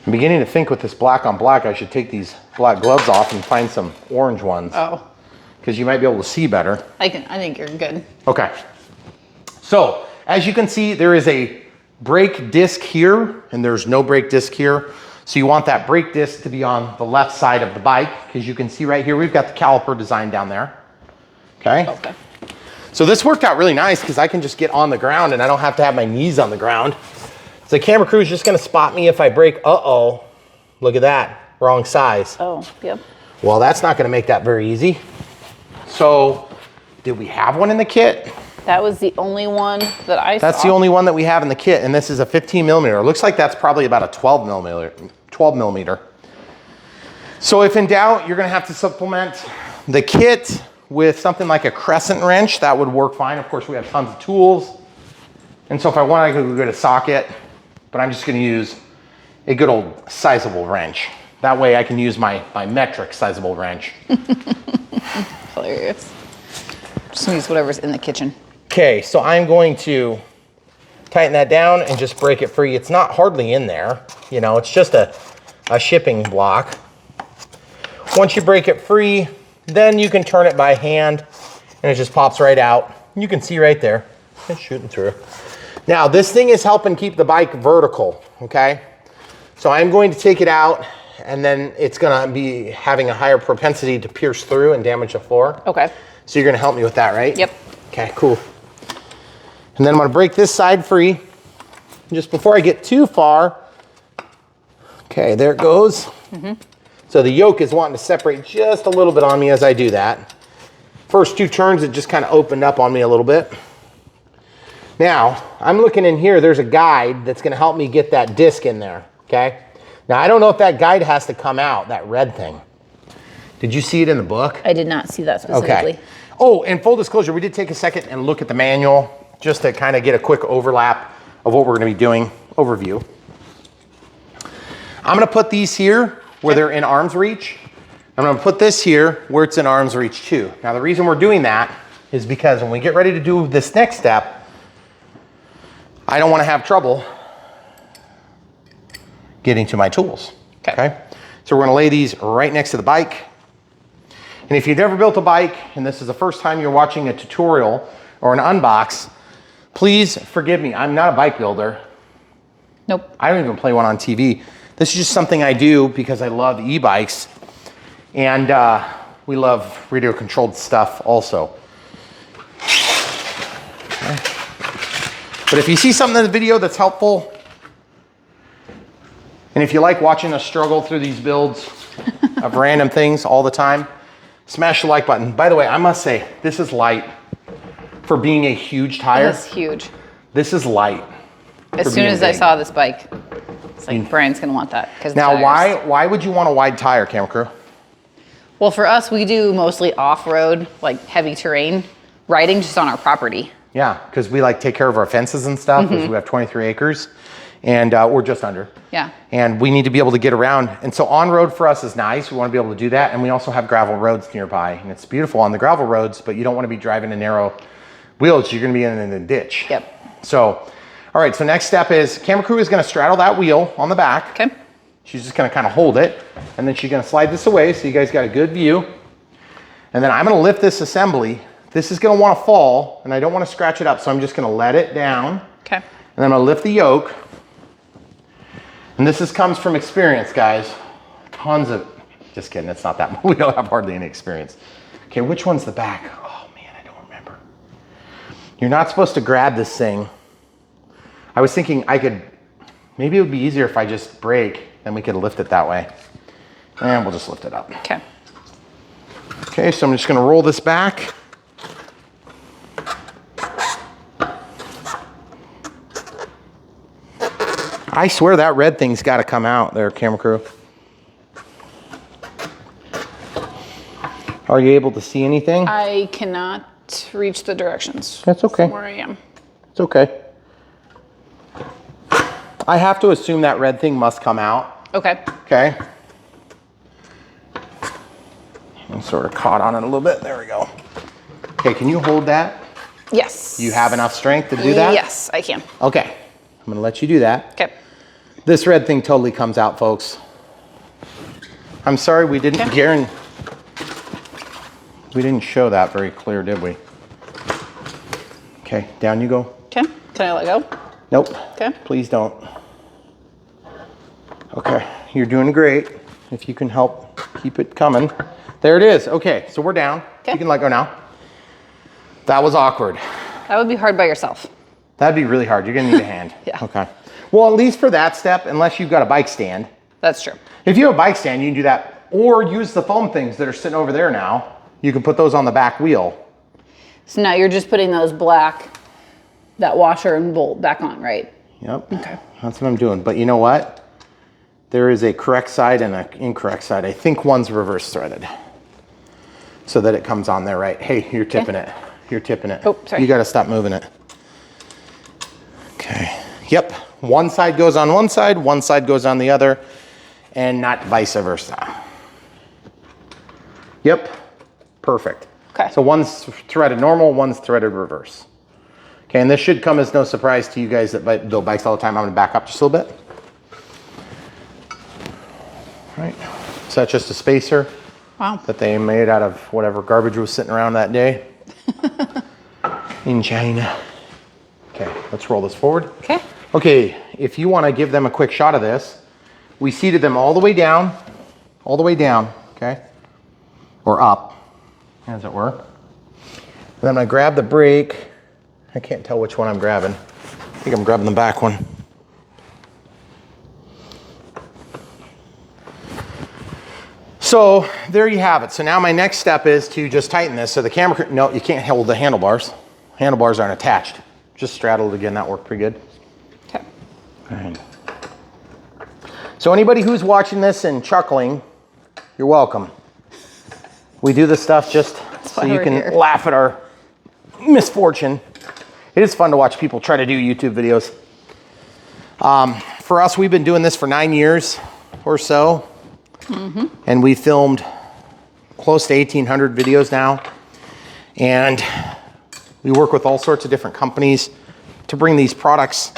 I'm beginning to think with this black on black, I should take these black gloves off and find some orange ones. Oh. Because you might be able to see better. I think you're good. Okay. So, as you can see, there is a brake disc here, and there's no brake disc here. So you want that brake disc to be on the left side of the bike, because you can see right here, we've got the caliper design down there. Okay? Okay. So this worked out really nice, because I can just get on the ground, and I don't have to have my knees on the ground. So the camera crew is just going to spot me if I break. Uh-oh. Look at that. Wrong size. Oh, yep. Well, that's not going to make that very easy. So, did we have one in the kit? That was the only one that I saw. That's the only one that we have in the kit, and this is a 15 millimeter. It looks like that's probably about a 12 millimeter. So if in doubt, you're going to have to supplement the kit with something like a crescent wrench. That would work fine. Of course, we have tons of tools. And so if I want, I could go get a socket. But I'm just going to use a good old sizable wrench. That way I can use my metric sizable wrench. Hilarious. Just use whatever's in the kitchen. Okay, so I'm going to tighten that down and just break it free. It's not hardly in there. You know, it's just a shipping block. Once you break it free, then you can turn it by hand and it just pops right out. You can see right there. It's shooting through. Now, this thing is helping keep the bike vertical, okay? So I'm going to take it out, and then it's gonna be having a higher propensity to pierce through and damage the floor. Okay. So you're gonna help me with that, right? Yep. Okay, cool. And then I'm gonna break this side free. Just before I get too far, okay, there it goes. Mm-hmm. So the yoke is wanting to separate just a little bit on me as I do that. First two turns, it just kind of opened up on me a little bit. Now, I'm looking in here, there's a guide that's gonna help me get that disc in there, okay? Now, I don't know if that guide has to come out, that red thing. Did you see it in the book? I did not see that specifically. Okay. Oh, and full disclosure, we did take a second and look at the manual just to kind of get a quick overlap of what we're gonna be doing, overview. I'm gonna put these here where they're in arm's reach. I'm gonna put this here where it's in arm's reach too. Now, the reason we're doing that is because when we get ready to do this next step, I don't want to have trouble getting to my tools, okay? So we're going to lay these right next to the bike. And if you've never built a bike, and this is the first time you're watching a tutorial or an unbox, please forgive me. I'm not a bike builder. Nope. I don't even play one on TV. This is just something I do because I love e-bikes. And we love radio-controlled stuff also. Okay. But if you see something in the video that's helpful, and if you like watching us struggle through these builds of random things all the time, smash the like button. By the way, I must say, this is light for being a huge tire. That's huge. This is light. As soon as I saw this bike, it's like Brian's gonna want that. Now, why would you want a wide tire, camera crew? Well, for us, we do mostly off-road, like heavy terrain, riding just on our property. Yeah, because we like take care of our fences and stuff because we have 23 acres and we're just under. Yeah. And we need to be able to get around. And so on-road for us is nice. We want to be able to do that. And we also have gravel roads nearby. And it's beautiful on the gravel roads, but you don't want to be driving in narrow wheels. You're going to be in the ditch. Yep. So, all right, so next step is camera crew is gonna straddle that wheel on the back. Okay. She's just gonna kind of hold it, and then she's gonna slide this away so you guys got a good view. And then I'm gonna lift this assembly. This is gonna wanna fall, and I don't wanna scratch it up, so I'm just gonna let it down. Okay. And then I'm gonna lift the yoke. And this comes from experience, guys. Tons of, just kidding, it's not that much. We don't have hardly any experience. Okay, which one's the back? Oh man, I don't remember. You're not supposed to grab this thing. I was thinking maybe it would be easier if I just brake, then we could lift it that way. And we'll just lift it up. Okay. Okay, so I'm just gonna roll this back. I swear that red thing's gotta come out there, camera crew. Are you able to see anything? I cannot reach the directions. That's okay. From where I am. It's okay. I have to assume that red thing must come out. Okay. Okay. I'm sort of caught on it a little bit. There we go. Okay, can you hold that? Yes. You have enough strength to do that? Yes, I can. Okay, I'm gonna let you do that. Okay. This red thing totally comes out, folks. I'm sorry we didn't we didn't show that very clear, did we? Okay, down you go. Okay. Can I let go? Nope. Okay. Please don't. Okay, you're doing great. If you can help keep it coming. There it is. Okay, so we're down. Okay. You can let go now. That was awkward. That would be hard by yourself. That'd be really hard. You're gonna need a hand. Yeah. Okay. Well, at least for that step, unless you've got a bike stand. That's true. If you have a bike stand, you can do that, or use the foam things that are sitting over there now. You can put those on the back wheel. So now you're just putting those that washer and bolt back on, right? Yep. Okay. That's what I'm doing. But you know what? There is a correct side and an incorrect side. I think one's reverse threaded so that it comes on there right. Hey, you're tipping it. You're tipping it. Oh, sorry. You got to stop moving it. Okay. Yep. One side goes on one side goes on the other, and not vice versa. Yep. Perfect. Okay. So one's threaded normal, one's threaded reverse. Okay, and this should come as no surprise to you guys that build bikes all the time. I'm gonna back up just a little bit. All right, so that's just a spacer. Wow. That they made out of whatever garbage was sitting around that day in China. Okay, let's roll this forward. Okay. Okay, if you wanna give them a quick shot of this, we seated them all the way down, okay? Or up, as it were. Then I'm gonna grab the brake. I can't tell which one I'm grabbing. I think I'm grabbing the back one. So there you have it. So now my next step is to just tighten this. So the camera, no, you can't hold the handlebars. Handlebars aren't attached. Just straddle it again, that worked pretty good. Okay. All right. So anybody who's watching this and chuckling, you're welcome. We do this stuff just so you can laugh at our misfortune. It is fun to watch people try to do YouTube videos. For us, we've been doing this for 9 years or so. Mm-hmm. And we filmed close to 1,800 videos now. And we work with all sorts of different companies to bring these products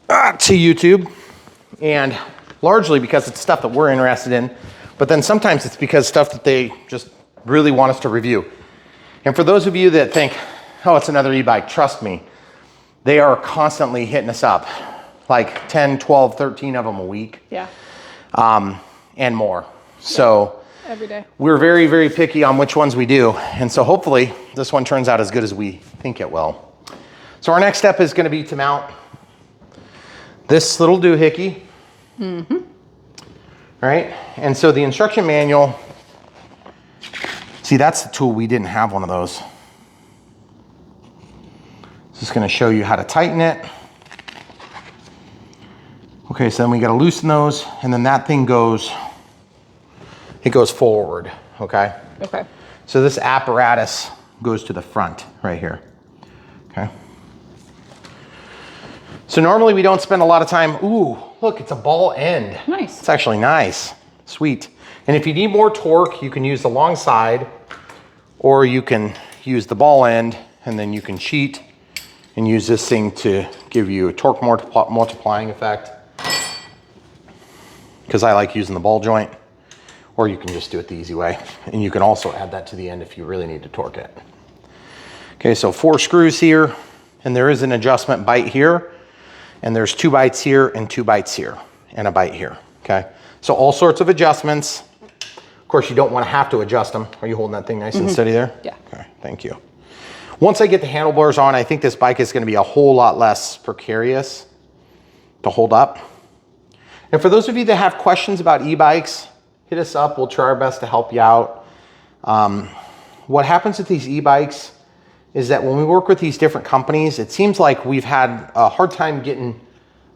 to YouTube. And largely because it's stuff that we're interested in. But then sometimes it's because stuff that they just really want us to review. And for those of you that think, oh, it's another e-bike, trust me, they are constantly hitting us up. Like 10, 12, 13 of them a week. Yeah. And more. So every day. We're very, very picky on which ones we do. And so hopefully this one turns out as good as we think it will. So our next step is going to be to mount this little doohickey. Mm-hmm. Right? And so the instruction manual, see, that's the tool. We didn't have one of those. Just going to show you how to tighten it. Okay, so then we got to loosen those, and then that thing goes, it goes forward, okay? Okay. So this apparatus goes to the front right here, okay? So normally we don't spend a lot of time, ooh, look, it's a ball end. Nice. It's actually nice, sweet. And if you need more torque, you can use the long side, or you can use the ball end, and then you can cheat and use this thing to give you a torque multiplying effect, because I like using the ball joint, or you can just do it the easy way. And you can also add that to the end if you really need to torque it. Okay, so 4 screws here, and there is an adjustment bite here, and there's 2 bites here and 2 bites here, and a bite here, okay? So all sorts of adjustments. Of course, you don't want to have to adjust them. Are you holding that thing nice and steady there? Yeah. Okay, thank you. Once I get the handlebars on, I think this bike is going to be a whole lot less precarious to hold up. And for those of you that have questions about e-bikes, hit us up. We'll try our best to help you out. What happens with these e-bikes is that when we work with these different companies, it seems like we've had a hard time getting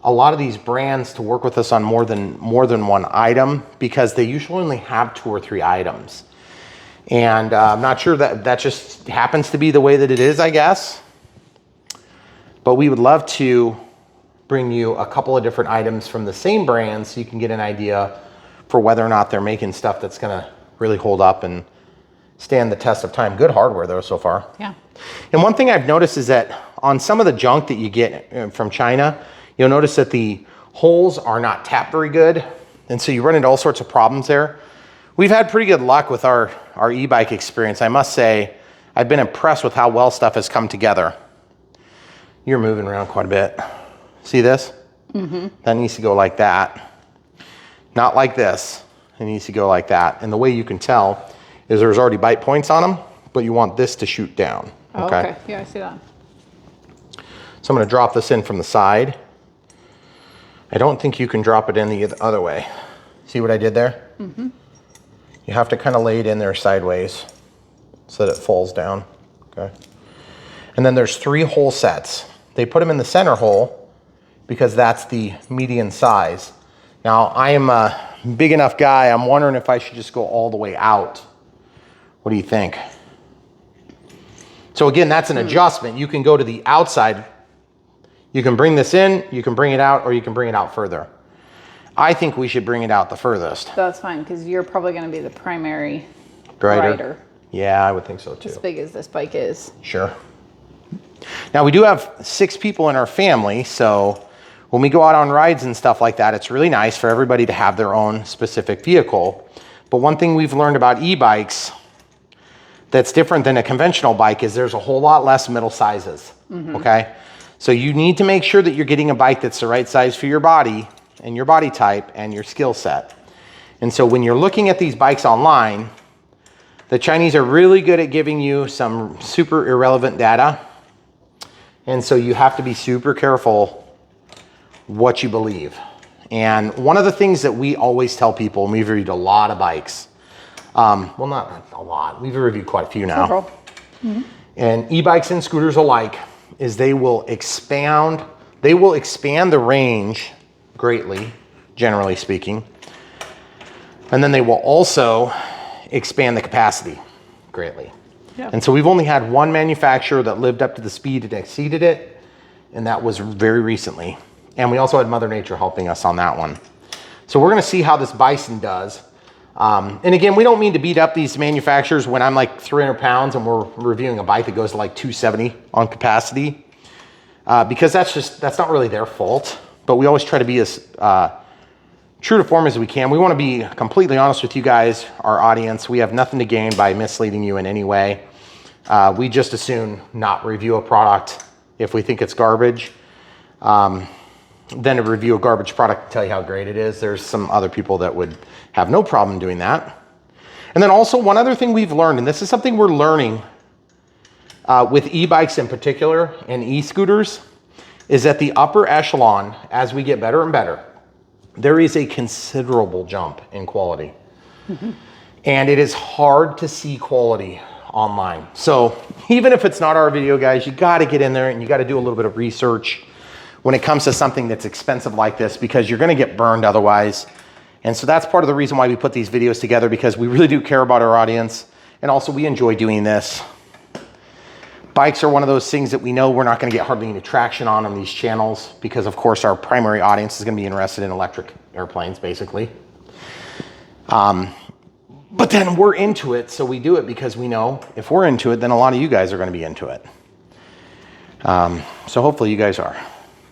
a lot of these brands to work with us on more than one item, because they usually only have 2 or 3 items. And I'm not sure that just happens to be the way that it is, I guess. But we would love to bring you a couple of different items from the same brand so you can get an idea for whether or not they're making stuff that's gonna really hold up and stand the test of time. Good hardware though so far. Yeah. And one thing I've noticed is that on some of the junk that you get from China, you'll notice that the holes are not tapped very good. And so you run into all sorts of problems there. We've had pretty good luck with our e-bike experience. I must say, I've been impressed with how well stuff has come together. You're moving around quite a bit. See this? Mm-hmm. That needs to go like that. Not like this. It needs to go like that. And the way you can tell is there's already bite points on them, but you want this to shoot down. Oh, okay. Yeah, I see that. So I'm going to drop this in from the side. I don't think you can drop it in the other way. See what I did there? Mm-hmm. You have to kind of lay it in there sideways so that it falls down, okay? And then there's 3 hole sets. They put them in the center hole because that's the median size. Now, I am a big enough guy, I'm wondering if I should just go all the way out. What do you think? So again, that's an adjustment. You can go to the outside. You can bring this in, you can bring it out, or you can bring it out further. I think we should bring it out the furthest. That's fine, because you're probably going to be the primary Rider. rider. Yeah, I would think so too. As big as this bike is. Sure. Now we do have 6 people in our family, so when we go out on rides and stuff like that, it's really nice for everybody to have their own specific vehicle. But one thing we've learned about e-bikes that's different than a conventional bike is there's a whole lot less middle sizes, okay? So you need to make sure that you're getting a bike that's the right size for your body and your body type and your skill set. And so when you're looking at these bikes online, the Chinese are really good at giving you some super irrelevant data. And so you have to be super careful what you believe. And one of the things that we always tell people, and we've reviewed a lot of bikes, well, not a lot, we've reviewed quite a few now. And e-bikes and scooters alike, is they will expand the range greatly, generally speaking. And then they will also expand the capacity greatly. Yeah. And so we've only had one manufacturer that lived up to the speed and exceeded it, and that was very recently. And we also had Mother Nature helping us on that one. So we're gonna see how this Bison does. And again, we don't mean to beat up these manufacturers when I'm like 300 pounds and we're reviewing a bike that goes to like 270 on capacity, because that's not really their fault. But we always try to be as true to form as we can. We want to be completely honest with you guys, our audience. We have nothing to gain by misleading you in any way. We just as soon not review a product if we think it's garbage, than to review a garbage product and tell you how great it is. There's some other people that would have no problem doing that. And then also one other thing we've learned, and this is something we're learning with e-bikes in particular and e-scooters, is that the upper echelon, as we get better and better, there is a considerable jump in quality. And it is hard to see quality online. So even if it's not our video, guys, you got to get in there and you got to do a little bit of research when it comes to something that's expensive like this, because you're going to get burned otherwise. And so that's part of the reason why we put these videos together, because we really do care about our audience. And also we enjoy doing this. Bikes are one of those things that we know we're not going to get hardly any traction on these channels, because of course our primary audience is going to be interested in electric airplanes, basically. But then we're into it, so we do it because we know if we're into it, then a lot of you guys are going to be into it. So hopefully you guys are.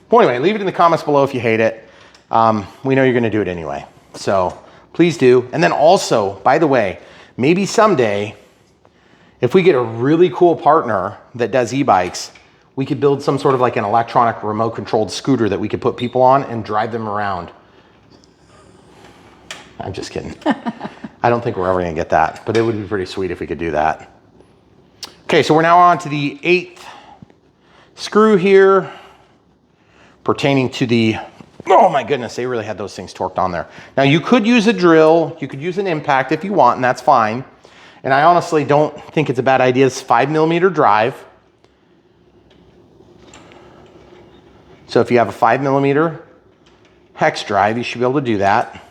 Well, anyway, leave it in the comments below if you hate it. We know you're gonna do it anyway. So please do. And then also, by the way, maybe someday, if we get a really cool partner that does e-bikes, we could build some sort of like an electronic remote controlled scooter that we could put people on and drive them around. I'm just kidding. I don't think we're ever gonna get that, but it would be pretty sweet if we could do that. Okay, so we're now on to the 8th screw here pertaining to the, oh my goodness, they really had those things torqued on there. Now you could use a drill, you could use an impact if you want, and that's fine. And I honestly don't think it's a bad idea. It's 5mm drive. So if you have a 5mm hex drive, you should be able to do that.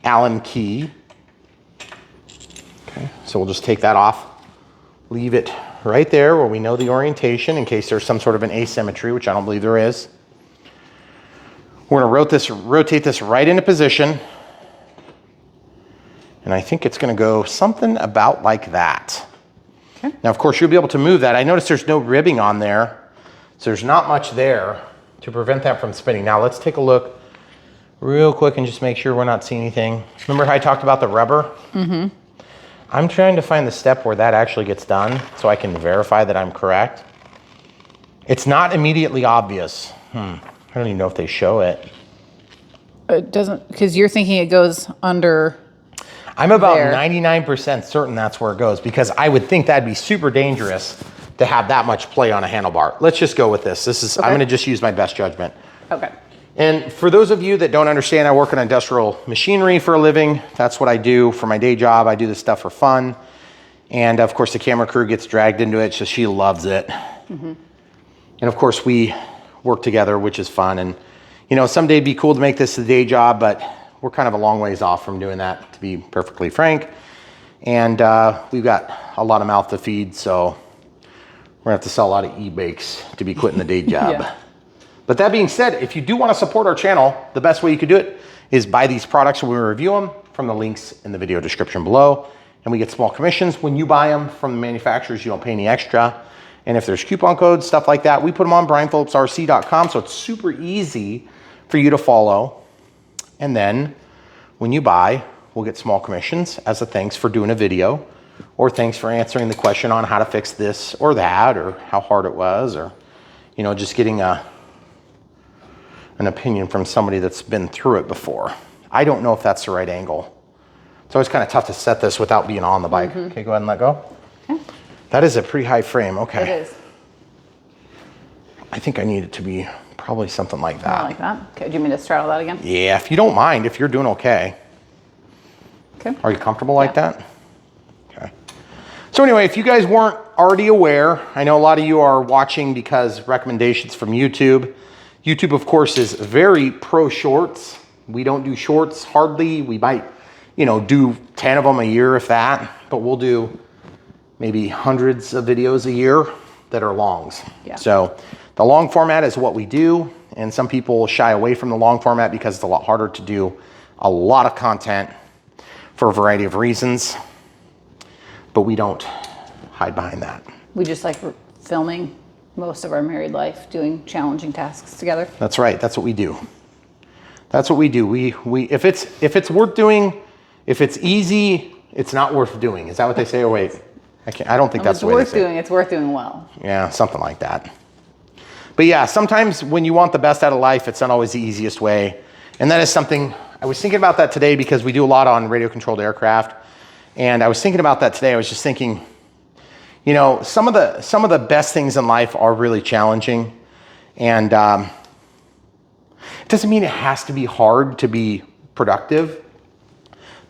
Allen key. Okay, so we'll just take that off. Leave it right there where we know the orientation in case there's some sort of an asymmetry, which I don't believe there is. We're gonna rotate this right into position. And I think it's gonna go something about like that. Okay. Now, of course, you'll be able to move that. I notice there's no ribbing on there, so there's not much there to prevent that from spinning. Now, let's take a look real quick and just make sure we're not seeing anything. Remember how I talked about the rubber? Mm-hmm. I'm trying to find the step where that actually gets done so I can verify that I'm correct. It's not immediately obvious. I don't even know if they show it. It doesn't, because you're thinking it goes under. I'm about 99% certain that's where it goes because I would think that'd be super dangerous to have that much play on a handlebar. Let's just go with this. Okay. I'm gonna just use my best judgment. Okay. And for those of you that don't understand, I work in industrial machinery for a living. That's what I do for my day job. I do this stuff for fun. And of course the camera crew gets dragged into it, so she loves it. Mm-hmm. And of course we work together, which is fun. And you know, someday it'd be cool to make this a day job, but we're kind of a long ways off from doing that, to be perfectly frank. And we've got a lot of mouth to feed, so we're gonna have to sell a lot of e-bikes to be quitting the day job. Yeah. But that being said, if you do want to support our channel, the best way you could do it is buy these products when we review them from the links in the video description below. And we get small commissions when you buy them from the manufacturers. You don't pay any extra. And if there's coupon codes, stuff like that, we put them on brianphillipsrc.com. So it's super easy for you to follow. And then when you buy, we'll get small commissions as a thanks for doing a video or thanks for answering the question on how to fix this or that or how hard it was or, you know, just getting an opinion from somebody that's been through it before. I don't know if that's the right angle. It's always kind of tough to set this without being on the bike. Mm-hmm. Okay, go ahead and let go. Okay. That is a pretty high frame, okay. It is. I think I need it to be probably something like that. Like that? Okay, do you mean to straddle that again? Yeah, if you don't mind, if you're doing okay. Okay. Are you comfortable like that? Okay. So anyway, if you guys weren't already aware, I know a lot of you are watching because recommendations from YouTube. YouTube, of course, is very pro shorts. We don't do shorts hardly. We might, you know, do 10 of them a year, if that, but we'll do maybe hundreds of videos a year that are longs. Yeah. So the long format is what we do. And some people shy away from the long format because it's a lot harder to do a lot of content for a variety of reasons, but we don't hide behind that. We just like filming most of our married life, doing challenging tasks together. That's right. That's what we do. That's what we do. We if it's worth doing, if it's easy, it's not worth doing. Is that what they say? Or wait, I don't think that's the way they say it. It's worth doing well. Yeah, something like that. But yeah, sometimes when you want the best out of life, it's not always the easiest way. And that is something, I was thinking about that today because we do a lot on radio controlled aircraft. And I was thinking about that today. I was just thinking, you know, some of the best things in life are really challenging. And it doesn't mean it has to be hard to be productive.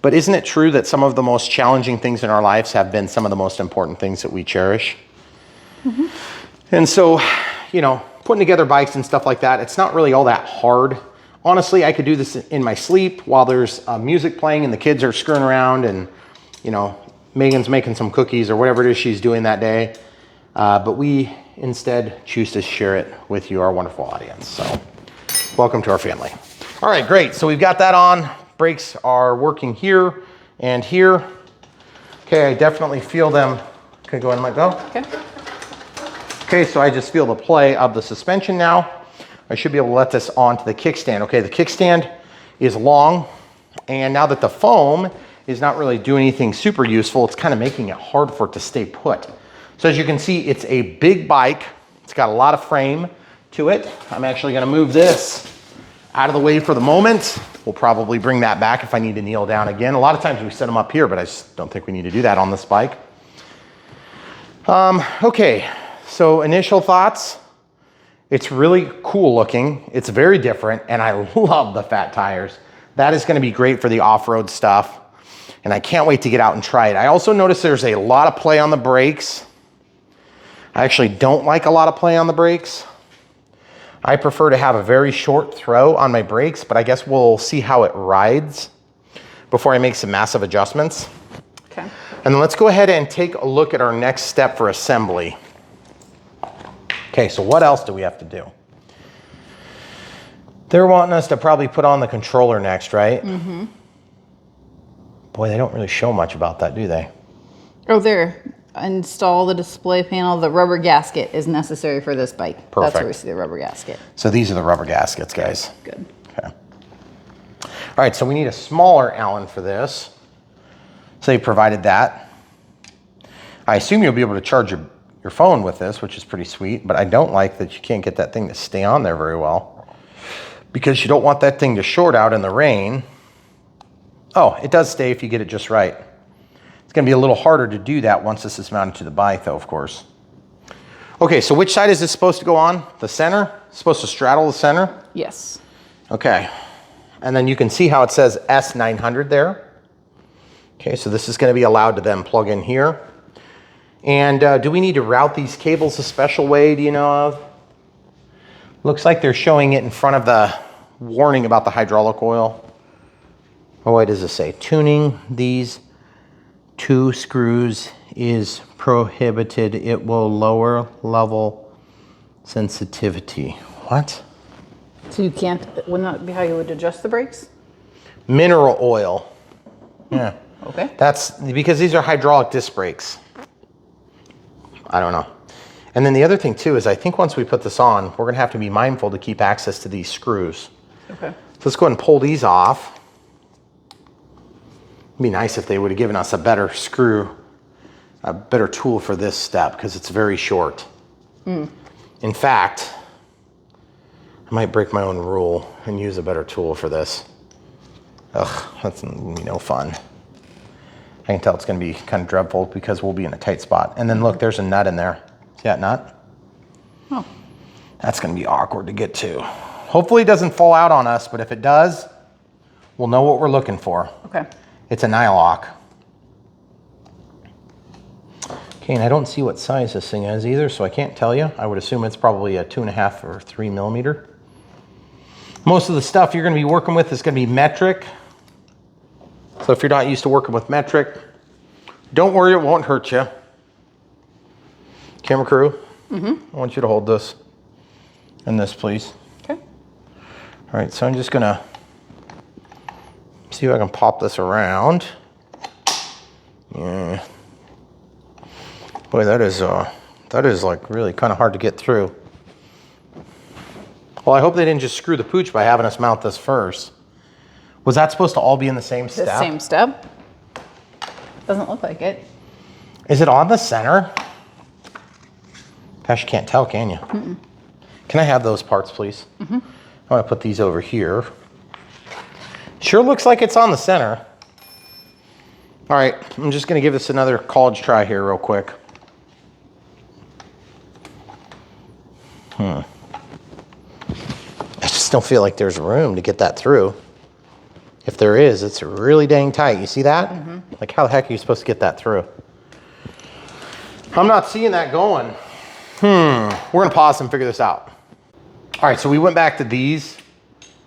But isn't it true that some of the most challenging things in our lives have been some of the most important things that we cherish? Mm-hmm. And so, you know, putting together bikes and stuff like that, it's not really all that hard. Honestly, I could do this in my sleep while there's music playing and the kids are screwing around and, you know, Megan's making some cookies or whatever it is she's doing that day. But we instead choose to share it with you, our wonderful audience. So welcome to our family. All right, great. So we've got that on. Brakes are working here and here. Okay, I definitely feel them. Okay, go ahead and let go. Okay. Okay, so I just feel the play of the suspension now. I should be able to let this onto the kickstand. Okay, the kickstand is long, and now that the foam is not really doing anything super useful, it's kind of making it hard for it to stay put. So as you can see, it's a big bike. It's got a lot of frame to it. I'm actually gonna move this out of the way for the moment. We'll probably bring that back if I need to kneel down again. A lot of times we set them up here, but I just don't think we need to do that on this bike. Okay, so initial thoughts. It's really cool looking. It's very different, and I love the fat tires. That is gonna be great for the off-road stuff, and I can't wait to get out and try it. I also noticed there's a lot of play on the brakes. I actually don't like a lot of play on the brakes. I prefer to have a very short throw on my brakes, but I guess we'll see how it rides before I make some massive adjustments. Okay. And then let's go ahead and take a look at our next step for assembly. Okay, so what else do we have to do? They're wanting us to probably put on the controller next, right? Mm-hmm. Boy, they don't really show much about that, do they? Oh, there. Install the display panel. The rubber gasket is necessary for this bike. Perfect. That's where we see the rubber gasket. So these are the rubber gaskets, guys. Good. Okay. All right, so we need a smaller Allen for this. So they provided that. I assume you'll be able to charge your phone with this, which is pretty sweet, but I don't like that you can't get that thing to stay on there very well because you don't want that thing to short out in the rain. Oh, it does stay if you get it just right. It's gonna be a little harder to do that once this is mounted to the bike though, of course. Okay, so which side is this supposed to go on? The center? It's supposed to straddle the center? Yes. Okay, and then you can see how it says S900 there. Okay, so this is gonna be allowed to then plug in here. And do we need to route these cables a special way, do you know of? Looks like they're showing it in front of the warning about the hydraulic oil. Oh, what does it say? Tuning these 2 screws is prohibited. It will lower level sensitivity. What? So you can't, wouldn't that be how you would adjust the brakes? Mineral oil. Yeah. Okay. That's because these are hydraulic disc brakes. I don't know. And then the other thing too is I think once we put this on, we're gonna have to be mindful to keep access to these screws. Okay. So let's go ahead and pull these off. It'd be nice if they would have given us a better screw, a better tool for this step because it's very short. In fact, I might break my own rule and use a better tool for this. Ugh, that's no fun. I can tell it's gonna be kind of dreadful because we'll be in a tight spot. And then look, there's a nut in there. See that nut? Oh. That's gonna be awkward to get to. Hopefully it doesn't fall out on us, but if it does, we'll know what we're looking for. Okay. It's a nylock. Okay, and I don't see what size this thing is either, so I can't tell you. I would assume it's probably a 2.5 or 3 millimeter. Most of the stuff you're gonna be working with is gonna be metric. So if you're not used to working with metric, don't worry, it won't hurt you. Camera crew, I want you to hold this and this, please. Okay. All right, so I'm just gonna see if I can pop this around. Yeah. Boy, that is like really kind of hard to get through. Well, I hope they didn't just screw the pooch by having us mount this first. Was that supposed to all be in the same step? The same step. Doesn't look like it. Is it on the center? Gosh, you can't tell, can you? Can I have those parts, please? I want to put these over here. Sure looks like it's on the center. All right, I'm just gonna give this another college try here real quick. I just don't feel like there's room to get that through. If there is, it's really dang tight. You see that? Like how the heck are you supposed to get that through? I'm not seeing that going. We're gonna pause and figure this out. All right, so we went back to these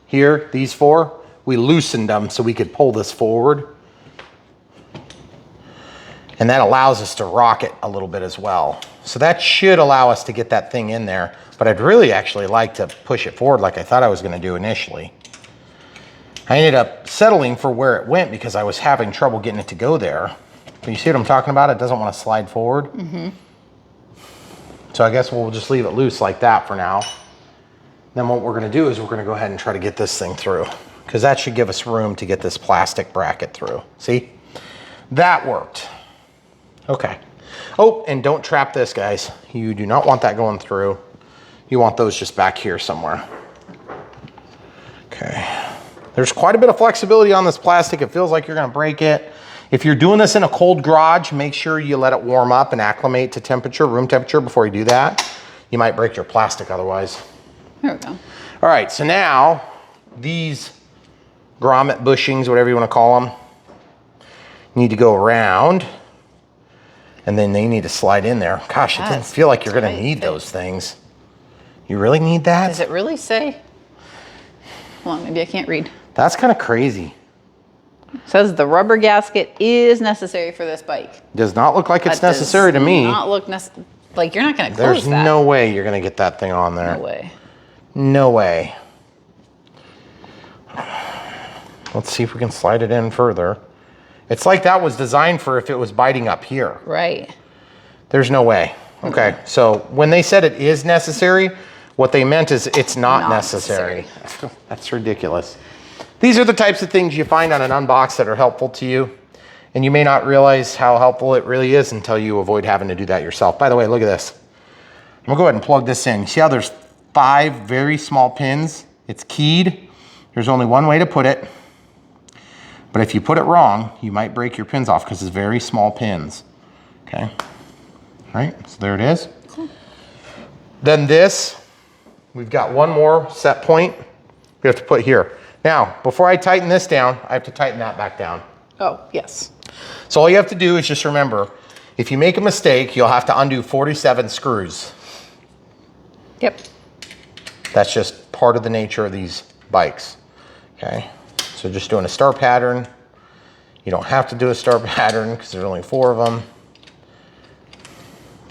here, these 4. We loosened them so we could pull this forward. And that allows us to rock it a little bit as well. So that should allow us to get that thing in there, but I'd really actually like to push it forward like I thought I was gonna do initially. I ended up settling for where it went because I was having trouble getting it to go there. But you see what I'm talking about? It doesn't want to slide forward. So I guess we'll just leave it loose like that for now. Then what we're gonna do is we're gonna go ahead and try to get this thing through, because that should give us room to get this plastic bracket through. See? That worked. Okay. Oh, and don't trap this, guys. You do not want that going through. You want those just back here somewhere. Okay. There's quite a bit of flexibility on this plastic. It feels like you're gonna break it. If you're doing this in a cold garage, make sure you let it warm up and acclimate to temperature, room temperature, before you do that. You might break your plastic otherwise. There we go. All right, so now these grommet bushings, whatever you want to call them, need to go around, and then they need to slide in there. Gosh, it didn't feel like you're going to need those things. You really need that? Does it really say? Hold on, maybe I can't read. That's kind of crazy. It says the rubber gasket is necessary for this bike. Does not look like it's necessary to me. Does not look like you're not going to close There's that. no way you're going to get that thing on there. No way. No way. Let's see if we can slide it in further. It's like that was designed for if it was biting up here. Right. There's no way. Okay, so when they said it is necessary, what they meant is it's not necessary. That's ridiculous. These are the types of things you find on an Unbox that are helpful to you, and you may not realize how helpful it really is until you avoid having to do that yourself. By the way, look at this. I'm gonna go ahead and plug this in. See how there's 5 very small pins? It's keyed. There's only one way to put it. But if you put it wrong, you might break your pins off because it's very small pins. Okay. All right, so there it is. Cool. Then this, we've got one more set point we have to put here. Now, before I tighten this down, I have to tighten that back down. Oh, yes. So all you have to do is just remember, if you make a mistake, you'll have to undo 47 screws. Yep. That's just part of the nature of these bikes. Okay, so just doing a star pattern. You don't have to do a star pattern because there's only 4 of them,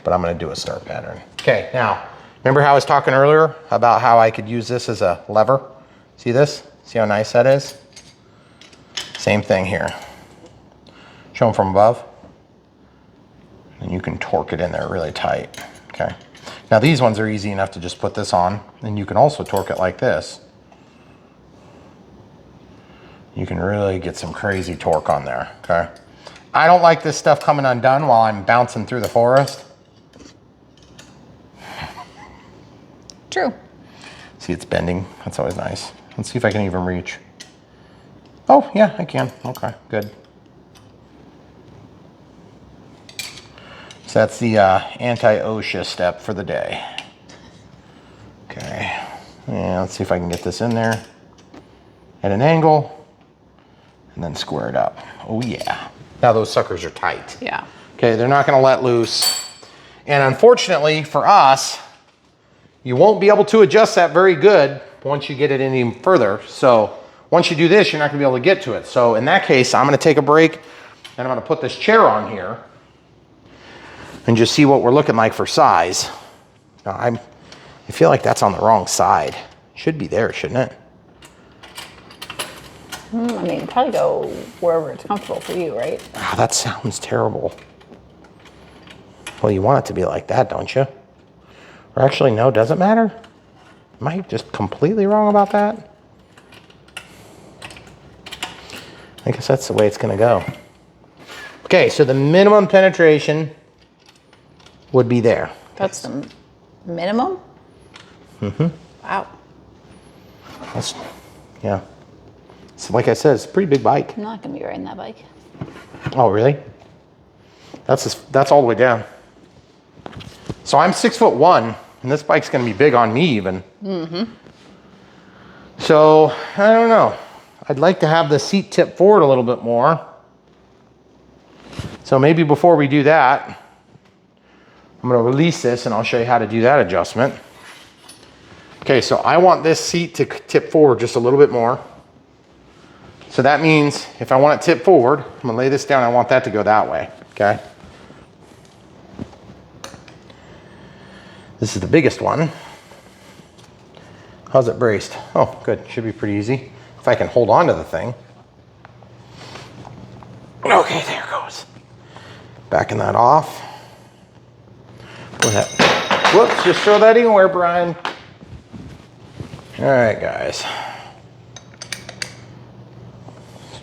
but I'm gonna do a star pattern. Okay, now, remember how I was talking earlier about how I could use this as a lever? See this? See how nice that is? Same thing here. Show them from above. And you can torque it in there really tight, okay? Now these ones are easy enough to just put this on, and you can also torque it like this. You can really get some crazy torque on there, okay? I don't like this stuff coming undone while I'm bouncing through the forest. True. See, it's bending. That's always nice. Let's see if I can even reach. Oh, yeah, I can. Okay, good. So that's the anti-OSHA step for the day. Okay, yeah, let's see if I can get this in there at an angle and then square it up. Oh yeah. Now those suckers are tight. Yeah. Okay, they're not gonna let loose. And unfortunately for us, you won't be able to adjust that very good once you get it any further. So once you do this, you're not gonna be able to get to it. So in that case, I'm gonna take a break and I'm gonna put this chair on here and just see what we're looking like for size. Now, I feel like that's on the wrong side. Should be there, shouldn't it? I mean, probably go wherever it's comfortable for you, right? Oh, that sounds terrible. Well, you want it to be like that, don't you? Or actually, no, doesn't matter. Am I just completely wrong about that? I guess that's the way it's gonna go. Okay, so the minimum penetration would be there. That's the minimum? Mm-hmm. Wow. That's, yeah. So like I said, it's a pretty big bike. I'm not gonna be riding that bike. Oh, really? That's all the way down. So I'm 6'1", and this bike's gonna be big on me even. Mm-hmm. So, I don't know. I'd like to have the seat tip forward a little bit more. So maybe before we do that, I'm gonna release this and I'll show you how to do that adjustment. Okay, so I want this seat to tip forward just a little bit more. So that means if I want it tipped forward, I'm gonna lay this down, I want that to go that way, okay? This is the biggest one. How's it braced? Oh, good, should be pretty easy. If I can hold on to the thing. Okay, there it goes. Backing that off. Put that Whoops, just throw that anywhere, Brian. All right, guys.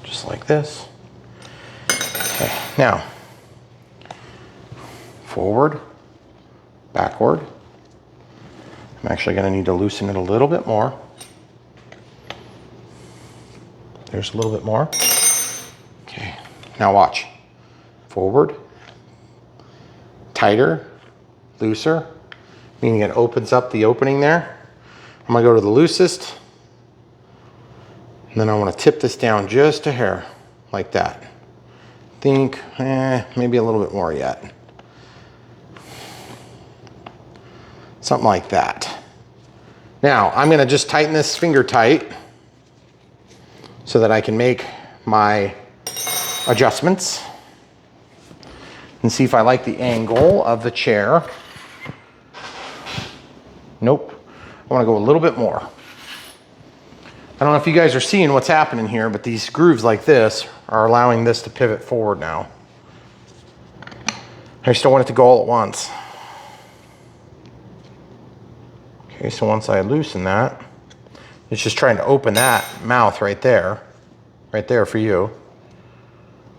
Just like this. Okay, now, forward, backward. I'm actually gonna need to loosen it a little bit more. There's a little bit more. Okay, now watch. Forward, tighter, looser, meaning it opens up the opening there. I'm gonna go to the loosest, and then I wanna tip this down just a hair, like that. Think, maybe a little bit more yet. Something like that. Now, I'm gonna just tighten this finger tight so that I can make my adjustments and see if I like the angle of the chair. Nope. I want to go a little bit more. I don't know if you guys are seeing what's happening here, but these grooves like this are allowing this to pivot forward now. I just don't want it to go all at once. Okay, so once I loosen that, it's just trying to open that mouth right there for you.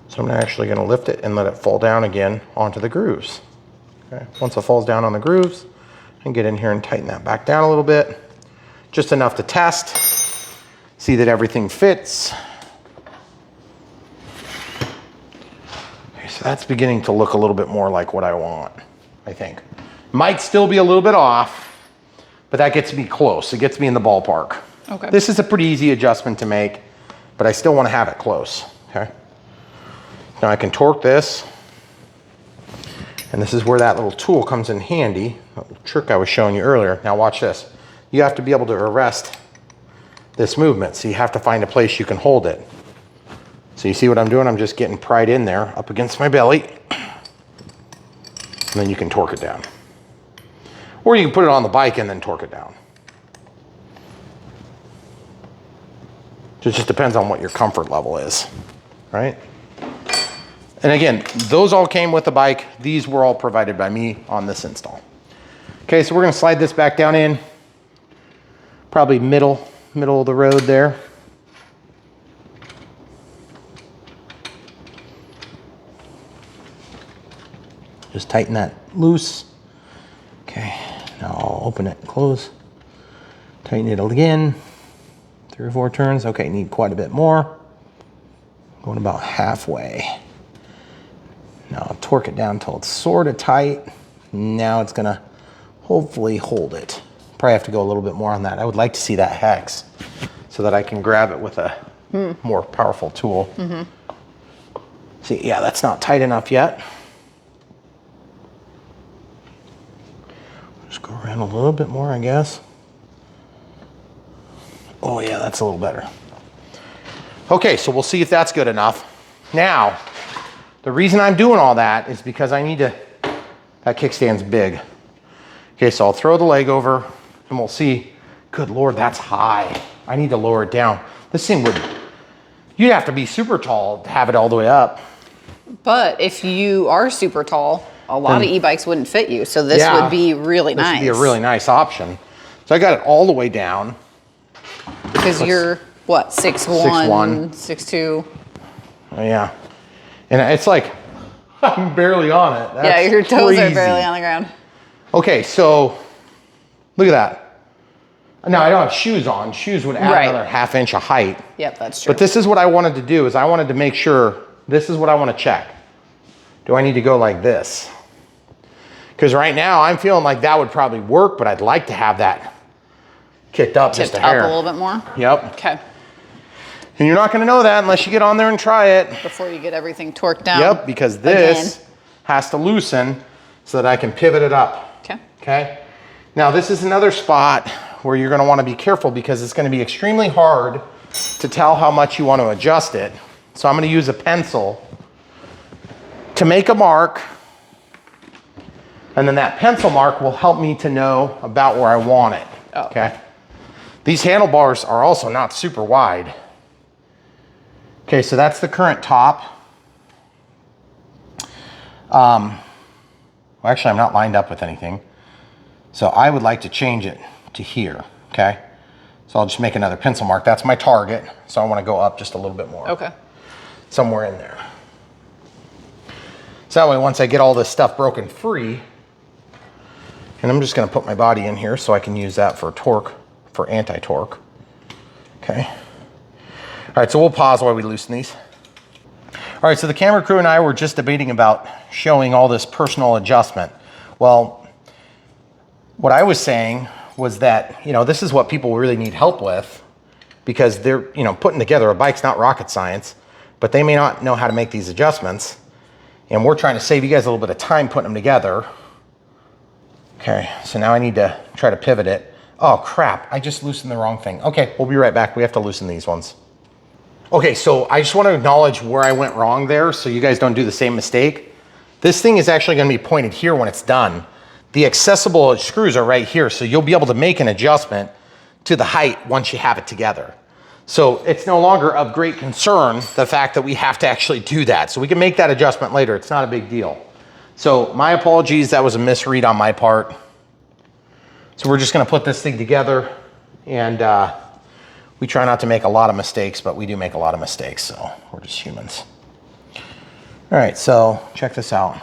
So I'm actually going to lift it and let it fall down again onto the grooves. Okay, once it falls down on the grooves, I can get in here and tighten that back down a little bit, just enough to test, see that everything fits. Okay, so that's beginning to look a little bit more like what I want, I think. Might still be a little bit off, but that gets me close. It gets me in the ballpark. Okay. This is a pretty easy adjustment to make, but I still want to have it close, okay? Now I can torque this, and this is where that little tool comes in handy, that little trick I was showing you earlier. Now watch this. You have to be able to arrest this movement, so you have to find a place you can hold it. So you see what I'm doing? I'm just getting pried in there up against my belly, and then you can torque it down. Or you can put it on the bike and then torque it down. It just depends on what your comfort level is, right? And again, those all came with the bike. These were all provided by me on this install. Okay, so we're gonna slide this back down in, probably middle of the road there. Just tighten that loose. Okay, now I'll open it and close. Tighten it again. 3 or 4 turns. Okay, need quite a bit more. Going about halfway. Now I'll torque it down until it's sort of tight. Now it's gonna hopefully hold it. Probably have to go a little bit more on that. I would like to see that hex so that I can grab it with a more powerful tool. See, yeah, that's not tight enough yet. Just go around a little bit more, I guess. Oh yeah, that's a little better. Okay, so we'll see if that's good enough. Now, the reason I'm doing all that is because I need to, that kickstand's big. Okay, so I'll throw the leg over and we'll see. Good Lord, that's high. I need to lower it down. This thing would, you'd have to be super tall to have it all the way up. But if you are super tall, a lot of e-bikes wouldn't fit you. So this would be really nice. This would be a really nice option. So I got it all the way down. Because you're, what, 6'1", 6'2"? Oh, yeah. And it's like, I'm barely on it. That's yeah, your toes crazy. are barely on the ground. Okay, so look at that. Now I don't have shoes on. Shoes would add another ½ inch of height. Yep, that's true. But this is what I wanted to do, is I wanted to make sure, this is what I want to check. Do I need to go like this? Because right now I'm feeling like that would probably work, but I'd like to have that kicked up just a hair. Up a little bit more? Yep. Okay. And you're not going to know that unless you get on there and try it. Before you get everything torqued down. Yep, because this has to loosen so that I can pivot it up. Okay. Okay. Now this is another spot where you're going to want to be careful because it's going to be extremely hard to tell how much you want to adjust it. So I'm going to use a pencil to make a mark. And then that pencil mark will help me to know about where I want it. Oh. Okay. These handlebars are also not super wide. Okay, so that's the current top. Well, actually, I'm not lined up with anything. So I would like to change it to here, okay? So I'll just make another pencil mark. That's my target. So I want to go up just a little bit more. Okay. Somewhere in there. So that way, once I get all this stuff broken free, and I'm just going to put my body in here so I can use that for torque, for anti-torque. Okay. All right, so we'll pause while we loosen these. All right, so the camera crew and I were just debating about showing all this personal adjustment. Well, what I was saying was that, you know, this is what people really need help with, because they're, you know, putting together a bike's not rocket science, but they may not know how to make these adjustments. And we're trying to save you guys a little bit of time putting them together. Okay, so now I need to try to pivot it. Oh crap, I just loosened the wrong thing. Okay, we'll be right back. We have to loosen these ones. Okay, so I just want to acknowledge where I went wrong there so you guys don't do the same mistake. This thing is actually going to be pointed here when it's done. The accessible screws are right here, so you'll be able to make an adjustment to the height once you have it together. So it's no longer of great concern, the fact that we have to actually do that. So we can make that adjustment later. It's not a big deal. So my apologies, that was a misread on my part. So we're just going to put this thing together, and we try not to make a lot of mistakes, but we do make a lot of mistakes, so we're just humans. All right, so check this out.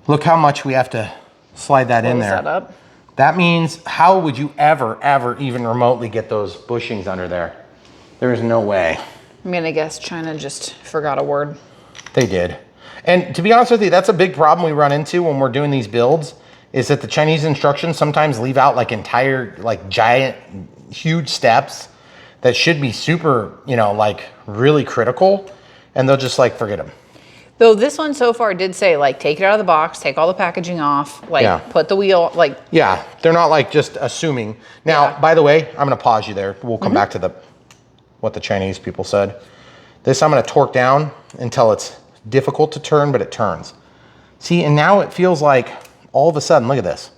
Look how much we have to slide that in there. Close that up. That means, how would you ever even remotely get those bushings under there? There is no way. I'm gonna guess China just forgot a word. They did. And to be honest with you, that's a big problem we run into when we're doing these builds, is that the Chinese instructions sometimes leave out like entire, like giant, huge steps that should be super, you know, like really critical, and they'll just like forget them. Though this one so far did say, like, take it out of the box, take all the packaging off, like, Yeah. put the wheel, like. Yeah, they're not like just assuming. Now, Yeah. by the way, I'm gonna pause you there. We'll come back to what the Chinese people said. This I'm gonna torque down until it's difficult to turn, but it turns. See, and now it feels like all of a sudden, look at this.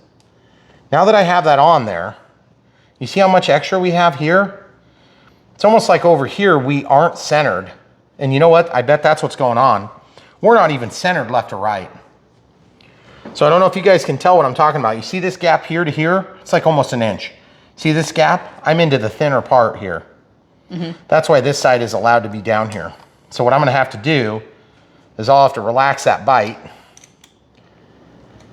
Now that I have that on there, you see how much extra we have here? It's almost like over here we aren't centered. And you know what? I bet that's what's going on. We're not even centered left to right. So I don't know if you guys can tell what I'm talking about. You see this gap here to here? It's like almost an inch. See this gap? I'm into the thinner part here. That's why this side is allowed to be down here. So what I'm gonna have to do is I'll have to relax that bite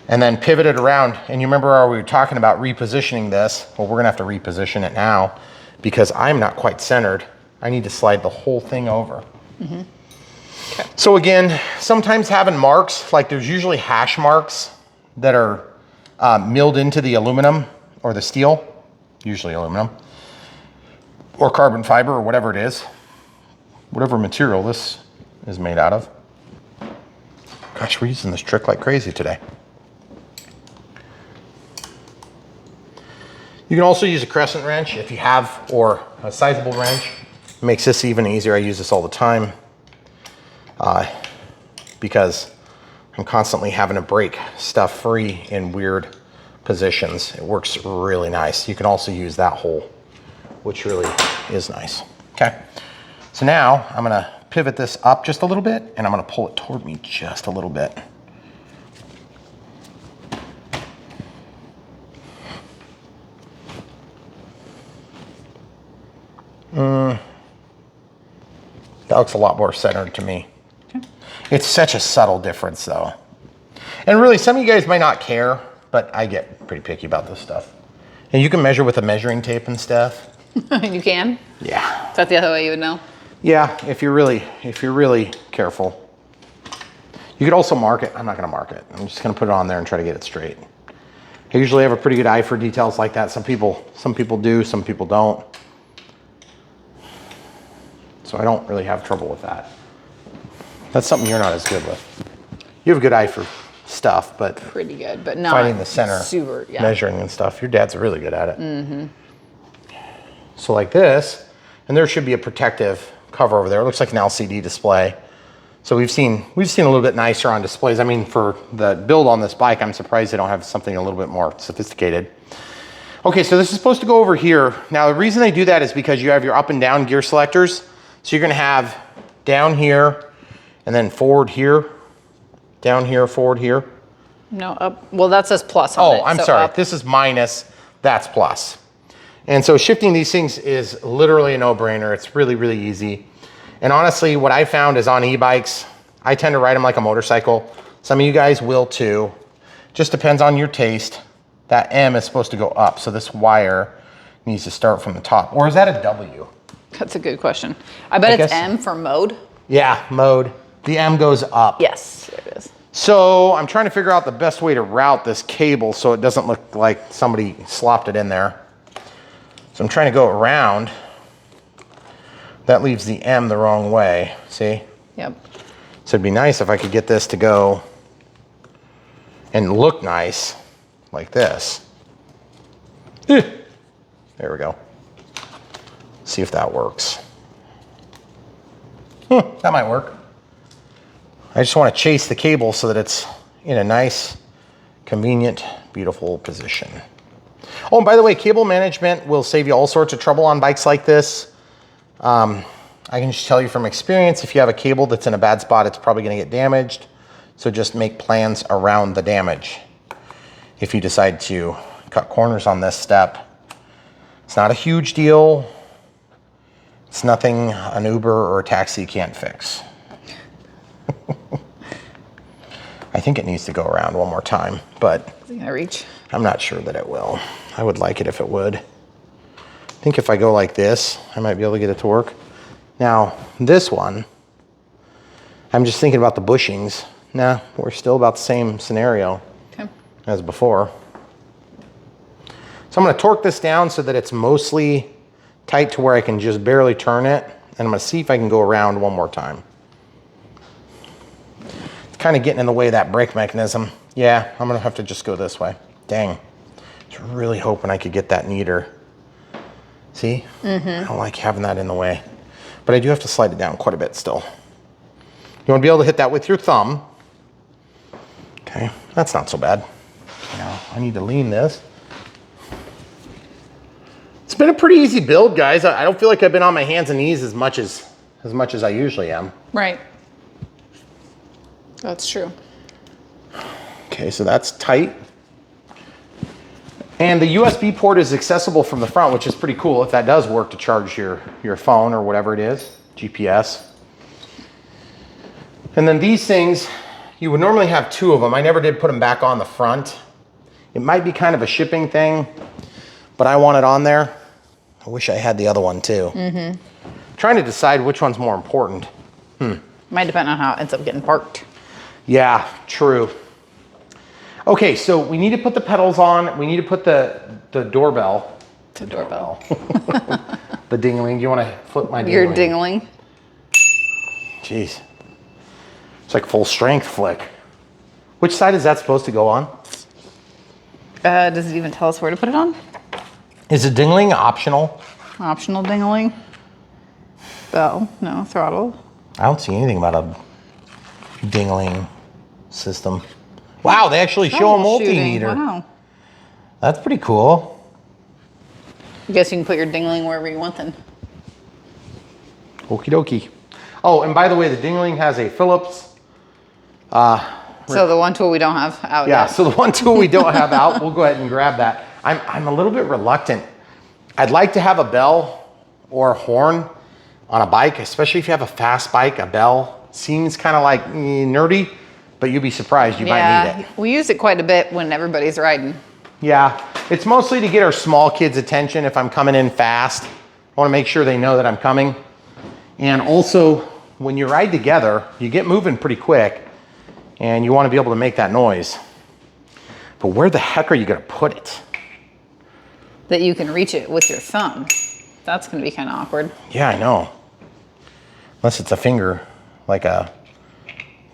and then pivot it around. And you remember how we were talking about repositioning this? Well, we're gonna have to reposition it now because I'm not quite centered. I need to slide the whole thing over. Okay. So again, sometimes having marks, like there's usually hash marks that are milled into the aluminum or the steel, usually aluminum, or carbon fiber or whatever it is, whatever material this is made out of. Gosh, we're using this trick like crazy today. You can also use a crescent wrench if you have, or a sizable wrench. It makes this even easier. I use this all the time because I'm constantly having to break stuff free in weird positions. It works really nice. You can also use that hole, which really is nice. Okay, so now I'm gonna pivot this up just a little bit and I'm gonna pull it toward me just a little bit. That looks a lot more centered to me. Okay. It's such a subtle difference though. And really, some of you guys might not care, but I get pretty picky about this stuff. And you can measure with a measuring tape and stuff. You can? Yeah. Is that the other way you would know? Yeah, if you're really careful. You could also mark it. I'm not gonna mark it. I'm just gonna put it on there and try to get it straight. I usually have a pretty good eye for details like that. Some people do, some people don't. So I don't really have trouble with that. That's something you're not as good with. You have a good eye for stuff, but pretty good, but not finding the center, super, yeah. measuring and stuff. Your dad's really good at it. So like this, and there should be a protective cover over there. It looks like an LCD display. So we've seen a little bit nicer on displays. I mean, for the build on this bike, I'm surprised they don't have something a little bit more sophisticated. Okay, so this is supposed to go over here. Now the reason they do that is because you have your up and down gear selectors. So you're gonna have down here and then forward here, down here, forward here. No, up. Well, that says plus on it. Oh, I'm so sorry. up. This is minus, that's plus. And so shifting these things is literally a no-brainer. It's really, really easy. And honestly, what I found is on e-bikes, I tend to ride them like a motorcycle. Some of you guys will too. Just depends on your taste. That M is supposed to go up, so this wire needs to start from the top. Or is that a W? That's a good question. I bet it's guess- M for mode. Yeah, mode. The M goes up. Yes, there it is. So I'm trying to figure out the best way to route this cable so it doesn't look like somebody slopped it in there. So I'm trying to go around. That leaves the M the wrong way, see? Yep. So it'd be nice if I could get this to go and look nice like this. There we go. See if that works. That might work. I just want to chase the cable so that it's in a nice, convenient, beautiful position. Oh, and by the way, cable management will save you all sorts of trouble on bikes like this. I can just tell you from experience, if you have a cable that's in a bad spot, it's probably going to get damaged. So just make plans around the damage. If you decide to cut corners on this step, it's not a huge deal. It's nothing an Uber or a taxi can't fix. I think it needs to go around one more time, but Is it gonna reach? I'm not sure that it will. I would like it if it would. I think if I go like this, I might be able to get it to work. Now, this one, I'm just thinking about the bushings. Nah, we're still about the same scenario as before. So I'm gonna torque this down so that it's mostly tight to where I can just barely turn it. And I'm gonna see if I can go around one more time. It's kind of getting in the way of that brake mechanism. Yeah, I'm gonna have to just go this way. Dang, I was really hoping I could get that neater. See? I don't like having that in the way. But I do have to slide it down quite a bit still. You wanna be able to hit that with your thumb. Okay, that's not so bad. Now, I need to lean this. It's been a pretty easy build, guys. I don't feel like I've been on my hands and knees as much as I usually am. Right. That's true. Okay, so that's tight. And the USB port is accessible from the front, which is pretty cool if that does work to charge your phone or whatever it is, GPS. And then these things, you would normally have two of them. I never did put them back on the front. It might be kind of a shipping thing, but I want it on there. I wish I had the other one too. Trying to decide which one's more important. Might depend on how it ends up getting parked. Yeah, true. Okay, so we need to put the pedals on. We need to put the doorbell. The doorbell. The ding-a-ling. Do you want to flip my ding-a-ling? Your dingling. Jeez. It's like full strength flick. Which side is that supposed to go on? Does it even tell us where to put it on? Is a ding-a-ling optional? Optional dingling. Bell. No. Throttle. I don't see anything about a ding-a-ling system. Wow, they actually show a Troubleshooting. multimeter. Wow. That's pretty cool. I guess you can put your dingling wherever you want then. Okie dokie. Oh, and by the way, the ding-a-ling has a Phillips. So the one tool we don't have out Yeah, yet. so the one tool we don't have out, we'll go ahead and grab that. I'm a little bit reluctant. I'd like to have a bell or a horn on a bike, especially if you have a fast bike. A bell seems kind of like nerdy, but you'd be surprised, you might need it. We use it quite a bit when everybody's riding. Yeah, it's mostly to get our small kids' attention if I'm coming in fast. I want to make sure they know that I'm coming. And also, when you ride together, you get moving pretty quick, and you want to be able to make that noise. But where the heck are you going to put it? That you can reach it with your thumb. That's going to be kind of awkward. Yeah, I know. Unless it's a finger, like a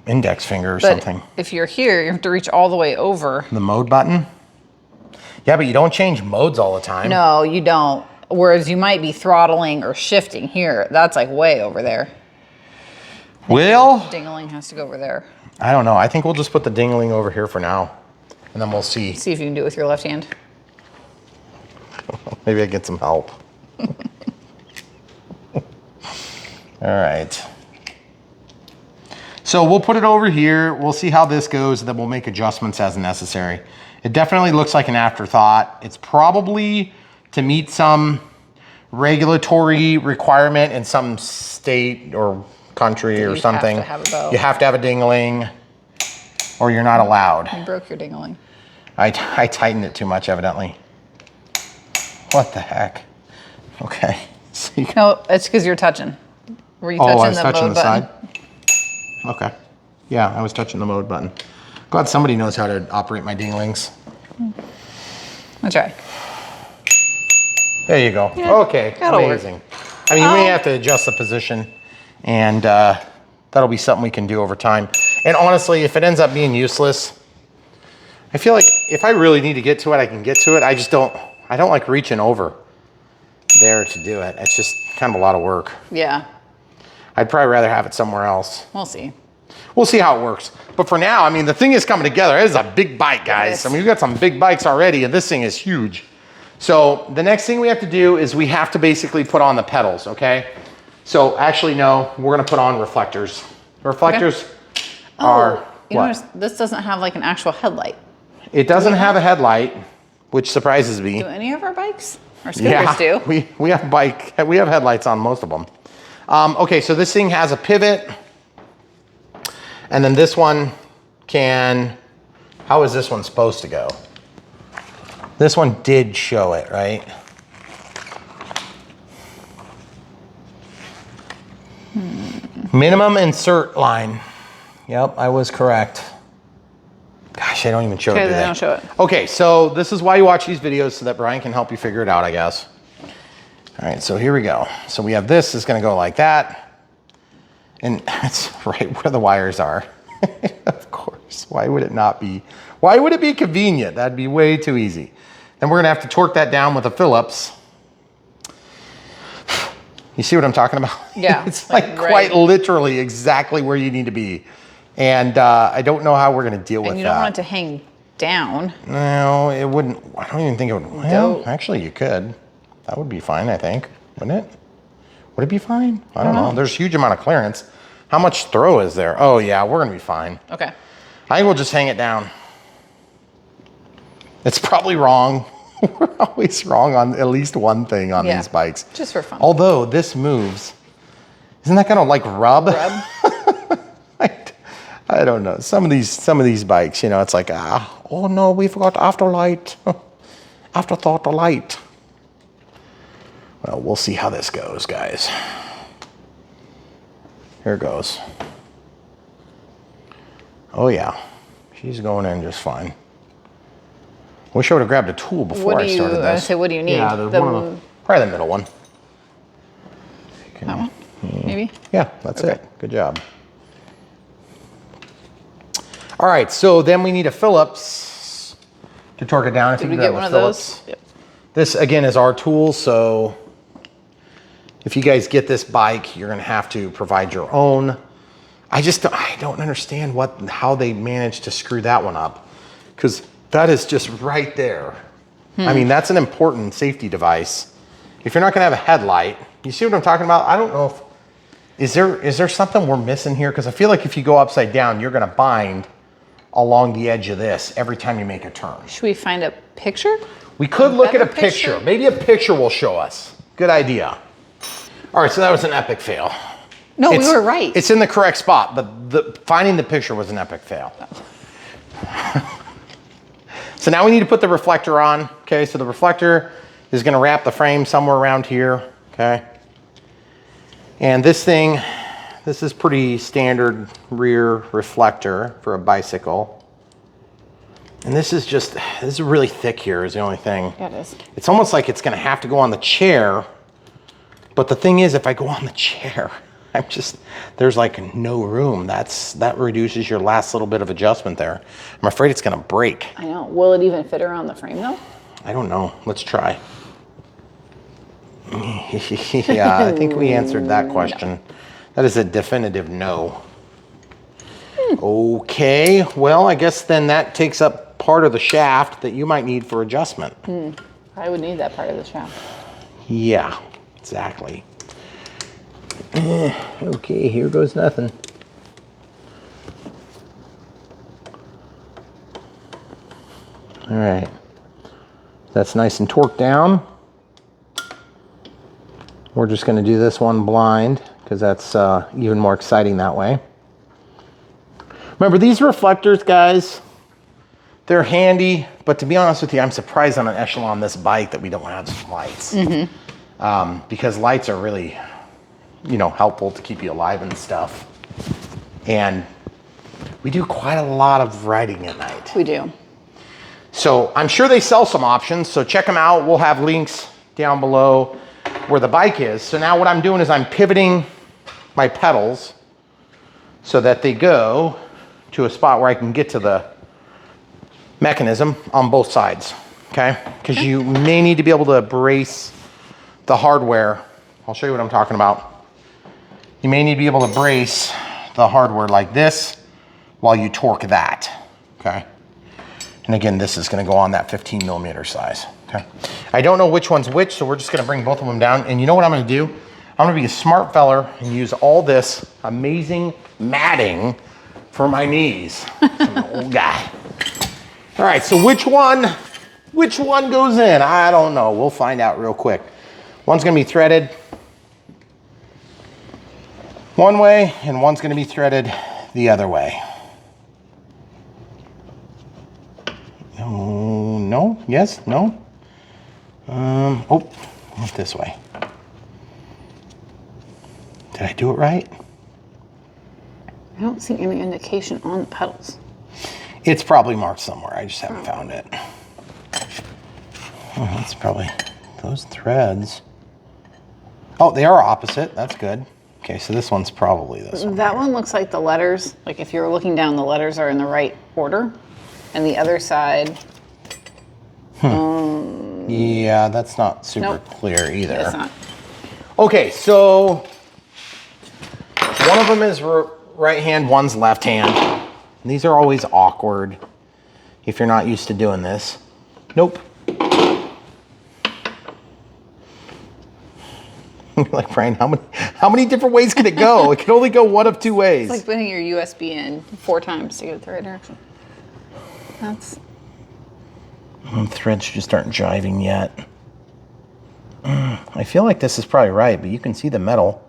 index finger or But something. if you're here, you have to reach all the way over. The mode button? Yeah, but you don't change modes all the time. No, you don't. Whereas you might be throttling or shifting here. That's like way over there. Well, Dingling has to go over there. I don't know. I think we'll just put the ding-a-ling over here for now, and then we'll see. See if you can do it with your left hand. Maybe I get some help. All right. So we'll put it over here. We'll see how this goes, and then we'll make adjustments as necessary. It definitely looks like an afterthought. It's probably to meet some regulatory requirement in some state or country or something. You have to have a bow. You have to have a dingling, or you're not allowed. You broke your dingling. I tightened it too much, evidently. What the heck? Okay. So No, it's because you're touching. Were you touching I was the touching mode the button? side. Okay. Yeah, I was touching the mode button. Glad somebody knows how to operate my dinglings. I'll try. There you go. Yeah, Okay, that'll work. amazing. I mean, we may have to adjust the position, and that'll be something we can do over time. And honestly, if it ends up being useless, I feel like if I really need to get to it, I can get to it. I don't like reaching over there to do it. It's just kind of a lot of work. Yeah, I'd probably rather have it somewhere else. we'll see. We'll see how it works. But for now, I mean, the thing is coming together. It is a big bike, guys. I mean, we've got some big bikes already, and this thing is huge. So the next thing we have to do is we have to basically put on the pedals, okay? So actually, no, we're gonna put on reflectors. Reflectors are, You what? notice this doesn't have like an actual headlight. It doesn't have a headlight, which surprises me. Do any of our bikes? Our scooters do. we have headlights on most of them. Okay, so this thing has a pivot, and then this one can, how is this one supposed to go? This one did show it, right? Minimum insert line. Yep, I was correct. Gosh, they don't even show it, Okay, do they they? don't show it. Okay, so this is why you watch these videos, so that Brian can help you figure it out, I guess. All right, so here we go. So we have this, it's gonna go like that. And it's right where the wires are. Of course, why would it not be? Why would it be convenient? That'd be way too easy. Then we're gonna have to torque that down with a Phillips. You see what I'm talking about? Yeah. It's like right. quite literally exactly where you need to be. And I don't know how we're gonna deal with that. And you don't want it to hang down. No, it wouldn't. I don't even think it would. Well, Don't. actually, you could. That would be fine, I think. Wouldn't it? Would it be fine? I don't know. There's a huge amount of clearance. How much throw is there? Oh, yeah, we're going to be fine. Okay. I think we'll just hang it down. It's probably wrong. We're always wrong on at least one thing on Yeah. these bikes. Just for fun. Although this moves. Isn't that going to like rub? Rub. I don't know. Some of these bikes, you know, it's like, oh no, we forgot afterlight. Afterthought the light. Well, we'll see how this goes, guys. Here it goes. Oh yeah, she's going in just fine. Wish I would have grabbed a tool before I started this. I say, what do you need? Yeah, there's one of them. Probably the middle one. That one? Maybe? Yeah, that's it. Good job. All right, so then we need a Phillips to torque it down. If Did you we do get that one with of Phillips. those? Yep. This again is our tool, so if you guys get this bike, you're gonna have to provide your own. I don't understand how they managed to screw that one up, because that is just right there. I mean, that's an important safety device. If you're not gonna have a headlight, you see what I'm talking about? I don't know if, is there something we're missing here? Because I feel like if you go upside down, you're gonna bind along the edge of this every time you make a turn. Should we find a picture? We could look at a better picture. picture? Maybe a picture will show us. Good idea. All right, so that was an epic fail. No, we were right. It's in the correct spot, but finding the picture was an epic fail. So now we need to put the reflector on. Okay, so the reflector is gonna wrap the frame somewhere around here, okay? And this is pretty standard rear reflector for a bicycle. And this is really thick here is the only thing. Yeah, it is. It's almost like it's gonna have to go on the chair. But the thing is, if I go on the chair, there's like no room. That reduces your last little bit of adjustment there. I'm afraid it's gonna break. I know. Will it even fit around the frame though? I don't know, let's try. Yeah, I think we answered that question. No. That is a definitive no. Okay, well, I guess then that takes up part of the shaft that you might need for adjustment. I would need that part of the shaft. Yeah, exactly. Okay, here goes nothing. All right. That's nice and torqued down. We're just going to do this one blind because that's even more exciting that way. Remember, these reflectors, guys, they're handy, but to be honest with you, I'm surprised on an Echelon this bike that we don't have some lights. Because lights are really, you know, helpful to keep you alive and stuff. And we do quite a lot of riding at night. We do. So I'm sure they sell some options, so check them out. We'll have links down below where the bike is. So now what I'm doing is I'm pivoting my pedals so that they go to a spot where I can get to the mechanism on both sides, okay? Because you may need to be able to brace the hardware. I'll show you what I'm talking about. You may need to be able to brace the hardware like this while you torque that, okay? And again, this is gonna go on that 15 millimeter size, okay? I don't know which one's which, so we're just gonna bring both of them down. And you know what I'm gonna do? I'm gonna be a smart feller and use all this amazing matting for my knees. I'm an old guy. All right, so which one goes in? I don't know. We'll find out real quick. One's gonna be threaded one way and one's gonna be threaded the other way. Oh, no, yes, no. Oh, went this way. Did I do it right? I don't see any indication on the pedals. It's probably marked somewhere. I just haven't found it. Oh, that's probably those threads. Oh, they are opposite. That's good. Okay, so this one's probably this one. That one looks like the letters, like if you're looking down, the letters are in the right order. And the other side. Yeah, that's not super Nope. clear either. It's not. Okay, so one of them is right hand, one's left hand. And these are always awkward if you're not used to doing this. Nope. Like, Brian, how many different ways can it go? It can only go one of two ways. It's like putting your USB in 4 times to get it the right direction. That's... Threads just aren't jiving yet. I feel like this is probably right, but you can see the metal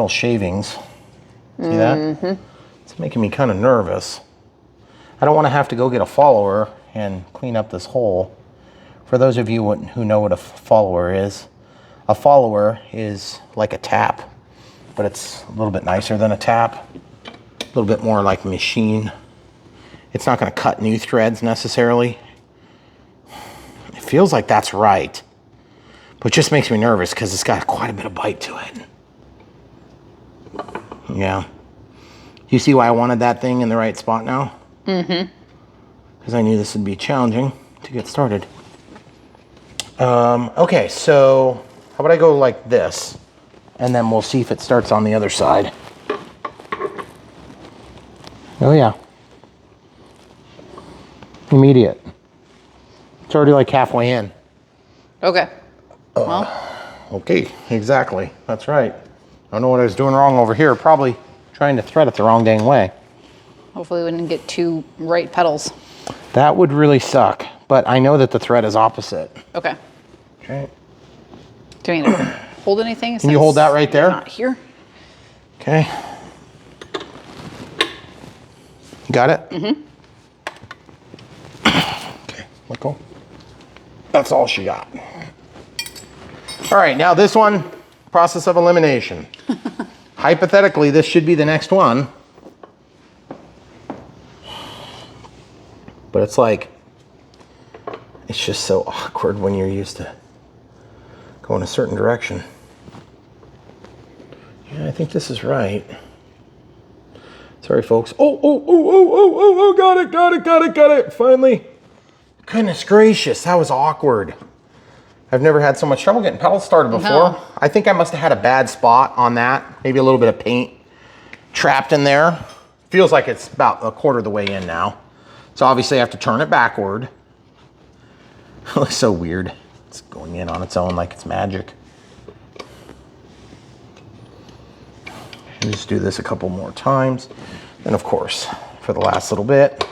shavings. See that? It's making me kind of nervous. I don't want to have to go get a follower and clean up this hole. For those of you who know what a follower is like a tap, but it's a little bit nicer than a tap. A little bit more like a machine. It's not going to cut new threads necessarily. It feels like that's right, but it just makes me nervous because it's got quite a bit of bite to it. Yeah. You see why I wanted that thing in the right spot now? Because I knew this would be challenging to get started. Okay, so how about I go like this, and then we'll see if it starts on the other side. Oh yeah. Immediate. It's already like halfway in. Okay. Well. Okay, exactly. That's right. I don't know what I was doing wrong over here. Probably trying to thread it the wrong dang way. Hopefully we didn't get 2 right pedals. That would really suck, but I know that the thread is opposite. Okay. Okay. Do we need to hold anything? Can you hold that right there? Not here. Okay. Got it? Okay, let go. That's all she got. All right, now this one, process of elimination. Hypothetically, this should be the next one. But it's like, it's just so awkward when you're used to going a certain direction. Yeah, I think this is right. Sorry, folks. Oh, got it. Finally. Goodness gracious, that was awkward. I've never had so much trouble getting pedals started before. No. I think I must have had a bad spot on that. Maybe a little bit of paint trapped in there. Feels like it's about a quarter of the way in now. So obviously I have to turn it backward. It looks so weird. It's going in on its own like it's magic. And just do this a couple more times. And of course, for the last little bit.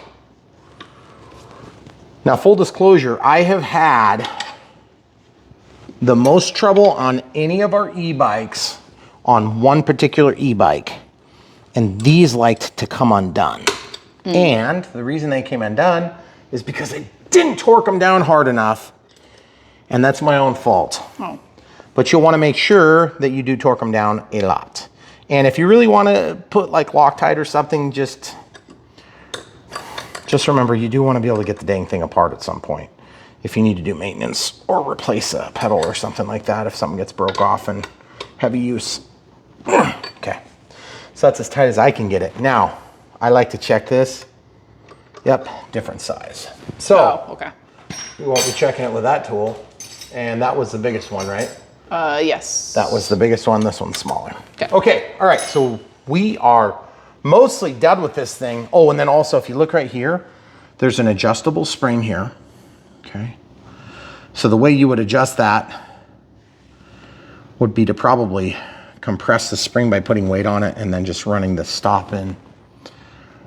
Now, full disclosure, I have had the most trouble on any of our e-bikes on one particular e-bike, and these liked to come undone. And the reason they came undone is because I didn't torque them down hard enough, and that's my own fault. Oh. But you'll want to make sure that you do torque them down a lot. And if you really want to put like Loctite or something, just remember you do want to be able to get the dang thing apart at some point if you need to do maintenance or replace a pedal or something like that if something gets broke off in heavy use. Okay, so that's as tight as I can get it. Now, I like to check this. Yep, different size. So, okay. we won't be checking it with that tool. And that was the biggest one, right? Yes. That was the biggest one, this one's smaller. Okay. Okay, all right, so we are mostly done with this thing. Oh, and then also if you look right here, there's an adjustable spring here, okay? So the way you would adjust that would be to probably compress the spring by putting weight on it and then just running the stop in.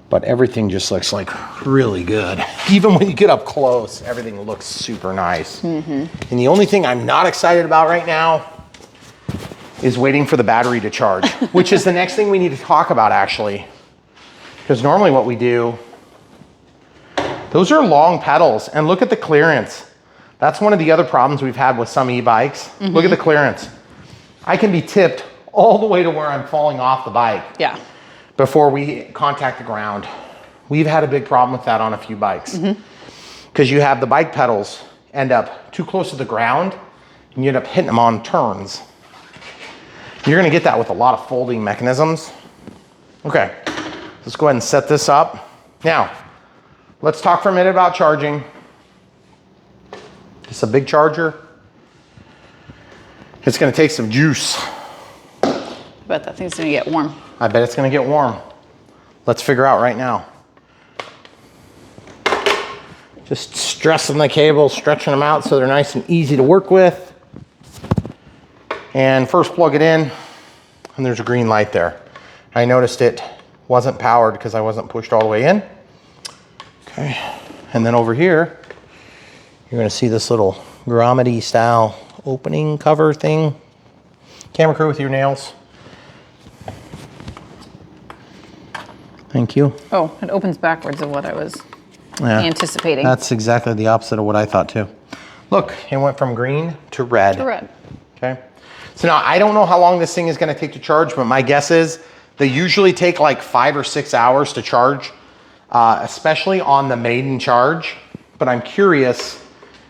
But everything just looks like really good. Even when you get up close, everything looks super nice. And the only thing I'm not excited about right now is waiting for the battery to charge, which is the next thing we need to talk about actually. Because normally what we do, those are long pedals, and look at the clearance. That's one of the other problems we've had with some e-bikes. Look at the clearance. I can be tipped all the way to where I'm falling off the bike. Yeah. Before we contact the ground. We've had a big problem with that on a few bikes. Because you have the bike pedals end up too close to the ground and you end up hitting them on turns. You're gonna get that with a lot of folding mechanisms. Okay, let's go ahead and set this up. Now, let's talk for a minute about charging. It's a big charger. It's gonna take some juice. I bet that thing's gonna get warm. I bet it's gonna get warm. Let's figure out right now. Just stressing the cables, stretching them out so they're nice and easy to work with. And first plug it in, and there's a green light there. I noticed it wasn't powered because I wasn't pushed all the way in. Okay, and then over here, you're gonna see this little grommet style opening cover thing. Camera crew with your nails. Thank you. Oh, it opens backwards of what I was anticipating. That's exactly the opposite of what I thought too. Look, it went from green to red. To red. Okay. So now I don't know how long this thing is going to take to charge, but my guess is they usually take like 5 or 6 hours to charge, especially on the maiden charge. But I'm curious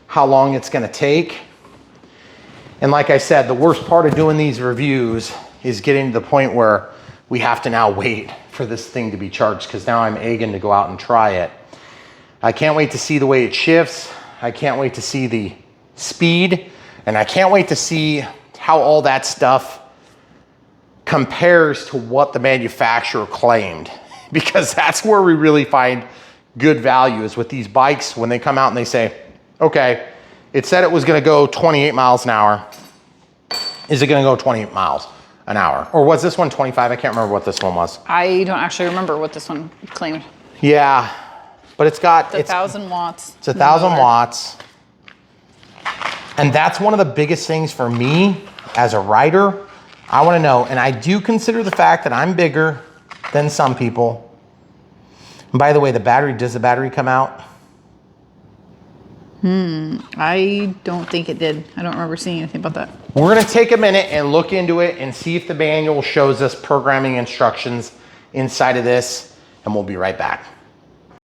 how long it's going to take. And like I said, the worst part of doing these reviews is getting to the point where we have to now wait for this thing to be charged, because now I'm eager to go out and try it. I can't wait to see the way it shifts. I can't wait to see the speed, and I can't wait to see how all that stuff compares to what the manufacturer claimed, because that's where we really find good value, is with these bikes when they come out and they say, okay, it said it was going to go 28 miles an hour. Is it going to go 28 miles an hour? Or was this one 25? I can't remember what this one was. I don't actually remember what this one claimed. Yeah, but it's got... It's 1,000 watts. It's 1,000 watts. And that's one of the biggest things for me as a rider. I want to know, and I do consider the fact that I'm bigger than some people. And by the way, does the battery come out? I don't think it did. I don't remember seeing anything about that. We're going to take a minute and look into it and see if the manual shows us programming instructions inside of this, and we'll be right back.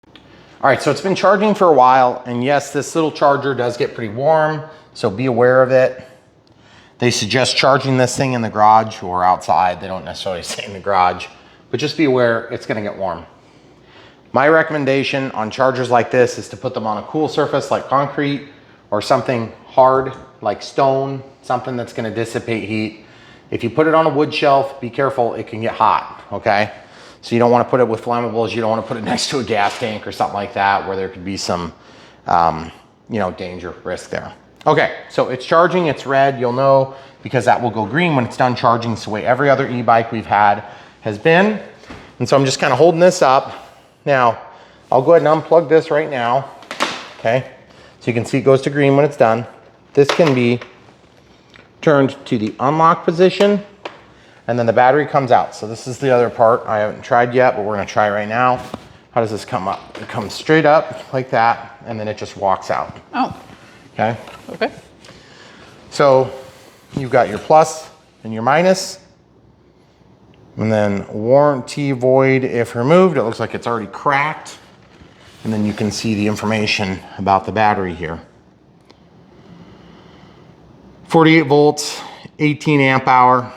All right, so it's been charging for a while, and yes, this little charger does get pretty warm, so be aware of it. They suggest charging this thing in the garage or outside. They don't necessarily say in the garage, but just be aware it's going to get warm. My recommendation on chargers like this is to put them on a cool surface like concrete, or something hard like stone, something that's going to dissipate heat. If you put it on a wood shelf, be careful, it can get hot, okay? So you don't want to put it with flammables. You don't want to put it next to a gas tank or something like that where there could be some, danger, risk there. Okay, so it's charging, it's red. You'll know because that will go green when it's done charging. It's the way every other e-bike we've had has been. And so I'm just kind of holding this up. Now, I'll go ahead and unplug this right now. okay? So you can see it goes to green when it's done. This can be turned to the unlock position, and then the battery comes out. So this is the other part I haven't tried yet, but we're gonna try right now. How does this come up? It comes straight up like that, and then it just walks out. Oh. Okay? Okay. So you've got your plus and your minus, and then warranty void if removed. It looks like it's already cracked. And then you can see the information about the battery here. 48 volts, 18 amp hour,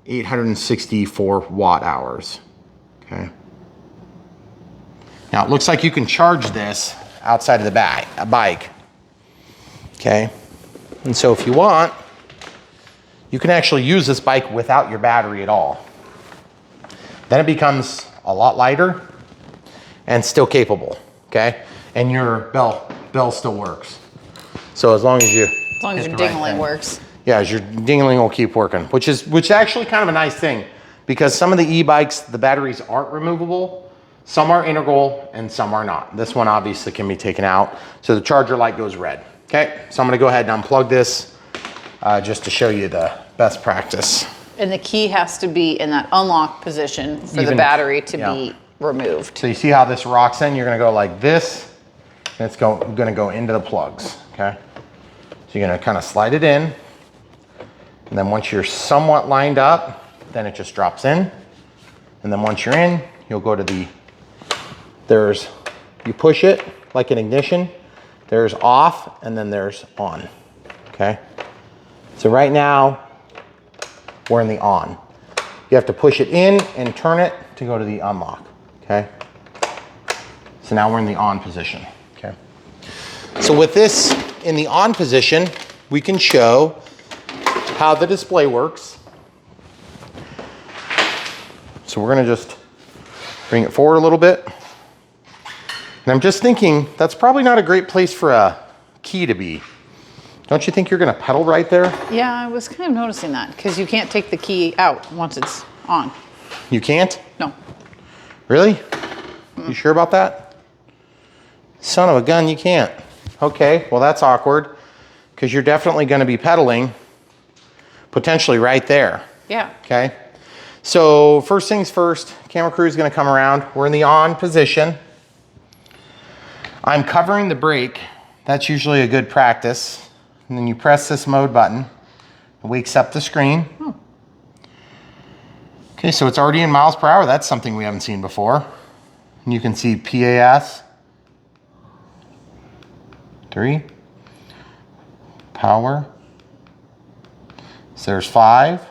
864 watt hours, okay? Now it looks like you can charge this outside of the bike, okay? And so if you want, you can actually use this bike without your battery at all. Then it becomes a lot lighter and still capable, okay? And your bell still works. So as long as you As long as your dingling works. Yeah, your dingling will keep working, which is actually kind of a nice thing, because some of the e-bikes, the batteries aren't removable. Some are integral and some are not. This one obviously can be taken out. So the charger light goes red. Okay, so I'm gonna go ahead and unplug this just to show you the best practice. And the key has to be in that unlock position for the battery to be removed. So you see how this rocks in? You're gonna go like this, and it's gonna go into the plugs, okay? So you're gonna kind of slide it in, and then once you're somewhat lined up, then it just drops in. And then once you're in, you'll go to you push it like an ignition, there's off, and then there's on, okay? So right now, we're in the on. You have to push it in and turn it to go to the unlock, okay? So now we're in the on position, okay? So with this in the on position, we can show how the display works. So we're gonna just bring it forward a little bit. And I'm just thinking, that's probably not a great place for a key to be. Don't you think you're gonna pedal right there? Yeah, I was kind of noticing that, because you can't take the key out once it's on. You can't? No. Really? You sure about that? Son of a gun, you can't. Okay, well that's awkward, because you're definitely gonna be pedaling potentially right there. Yeah. Okay, so first things first, camera crew is gonna come around. We're in the on position. I'm covering the brake. That's usually a good practice. And then you press this mode button. It wakes up the screen. Okay, so it's already in miles per hour. That's something we haven't seen before. And you can see PAS. 3. Power. So there's 5.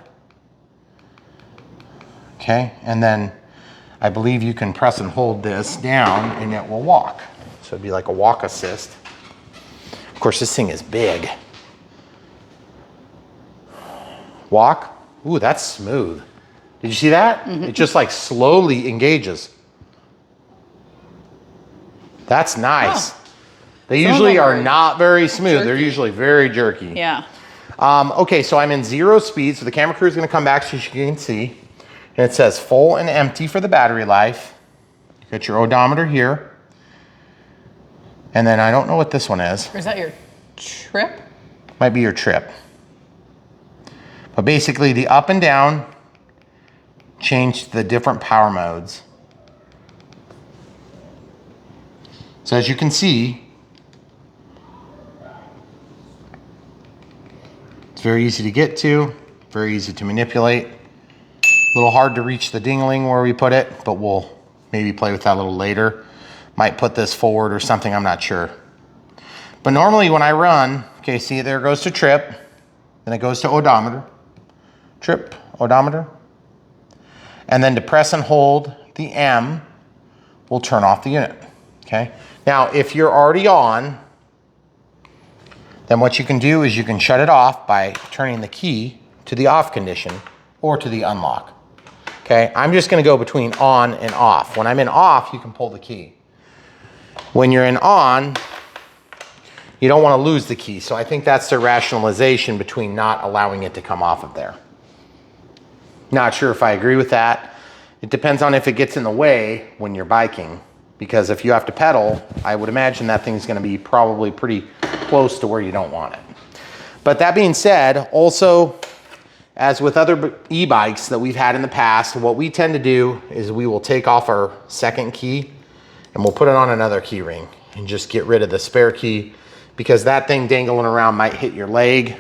Okay, and then I believe you can press and hold this down and it will walk. So it'd be like a walk assist. Of course, this thing is big. Walk. Ooh, that's smooth. Did you see that? Mm-hmm. It just like slowly engages. That's nice. Oh. They usually are not very smooth. Jerky. They're usually very jerky. Yeah. Okay, so I'm in 0 speed, so the camera crew is gonna come back so you can see. And it says full and empty for the battery life. You got your odometer here. And then I don't know what this one is. Or is that your trip? Might be your trip. But basically the up and down changed the different power modes. So as you can see, it's very easy to get to, very easy to manipulate. A little hard to reach the dingling where we put it, but we'll maybe play with that a little later. Might put this forward or something, I'm not sure. But normally when I run, okay, see there it goes to trip, then it goes to odometer, trip, odometer. And then to press and hold the M will turn off the unit, okay? Now, if you're already on, then what you can do is you can shut it off by turning the key to the off condition or to the unlock, okay? I'm just gonna go between on and off. When I'm in off, you can pull the key. When you're in on, you don't wanna lose the key. So I think that's the rationalization between not allowing it to come off of there. Not sure if I agree with that. It depends on if it gets in the way when you're biking. because if you have to pedal, I would imagine that thing's gonna be probably pretty close to where you don't want it. But that being said, also, as with other e-bikes that we've had in the past, what we tend to do is we will take off our second key and we'll put it on another key ring and just get rid of the spare key, because that thing dangling around might hit your leg,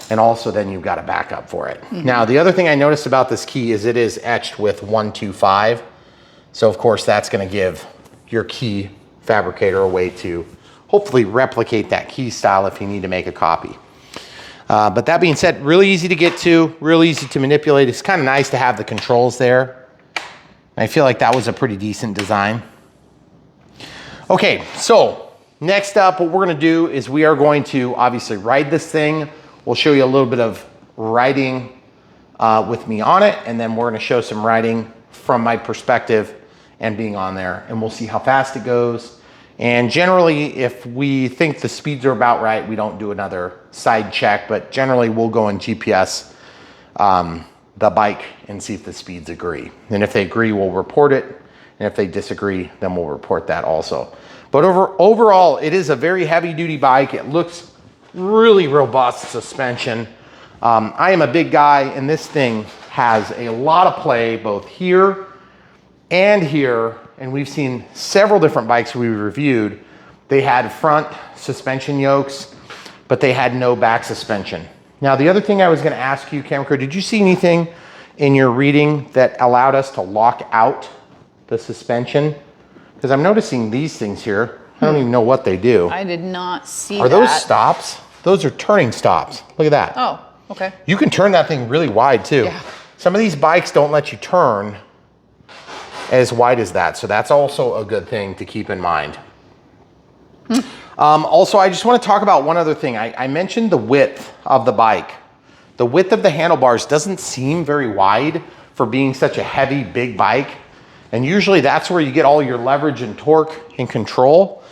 and also then you've got a backup for it. Now, the other thing I noticed about this key is it is etched with 125. So of course that's gonna give your key fabricator a way to hopefully replicate that key style if you need to make a copy. But that being said, really easy to get to, really easy to manipulate. It's kind of nice to have the controls there. I feel like that was a pretty decent design. Okay, so next up, what we're gonna do is we are going to obviously ride this thing. We'll show you a little bit of riding with me on it, and then we're gonna show some riding from my perspective and being on there, and we'll see how fast it goes. And generally, if we think the speeds are about right, we don't do another side check, but generally we'll go and GPS the bike and see if the speeds agree. And if they agree, we'll report it. And if they disagree, then we'll report that also. But overall, it is a very heavy duty bike. It looks really robust suspension. I am a big guy, and this thing has a lot of play both here and here. And we've seen several different bikes we reviewed. They had front suspension yokes, but they had no back suspension. Now, the other thing I was gonna ask you, camera crew, did you see anything in your reading that allowed us to lock out the suspension? Because I'm noticing these things here. I don't even know what they do. I did not see that. Are those stops? Those are turning stops. Look at that. Oh, okay. You can turn that thing really wide too. Yeah. Some of these bikes don't let you turn as wide as that. So that's also a good thing to keep in mind. Also, I just want to talk about one other thing. I mentioned the width of the bike. The width of the handlebars doesn't seem very wide for being such a heavy, big bike. And usually that's where you get all your leverage and torque and control.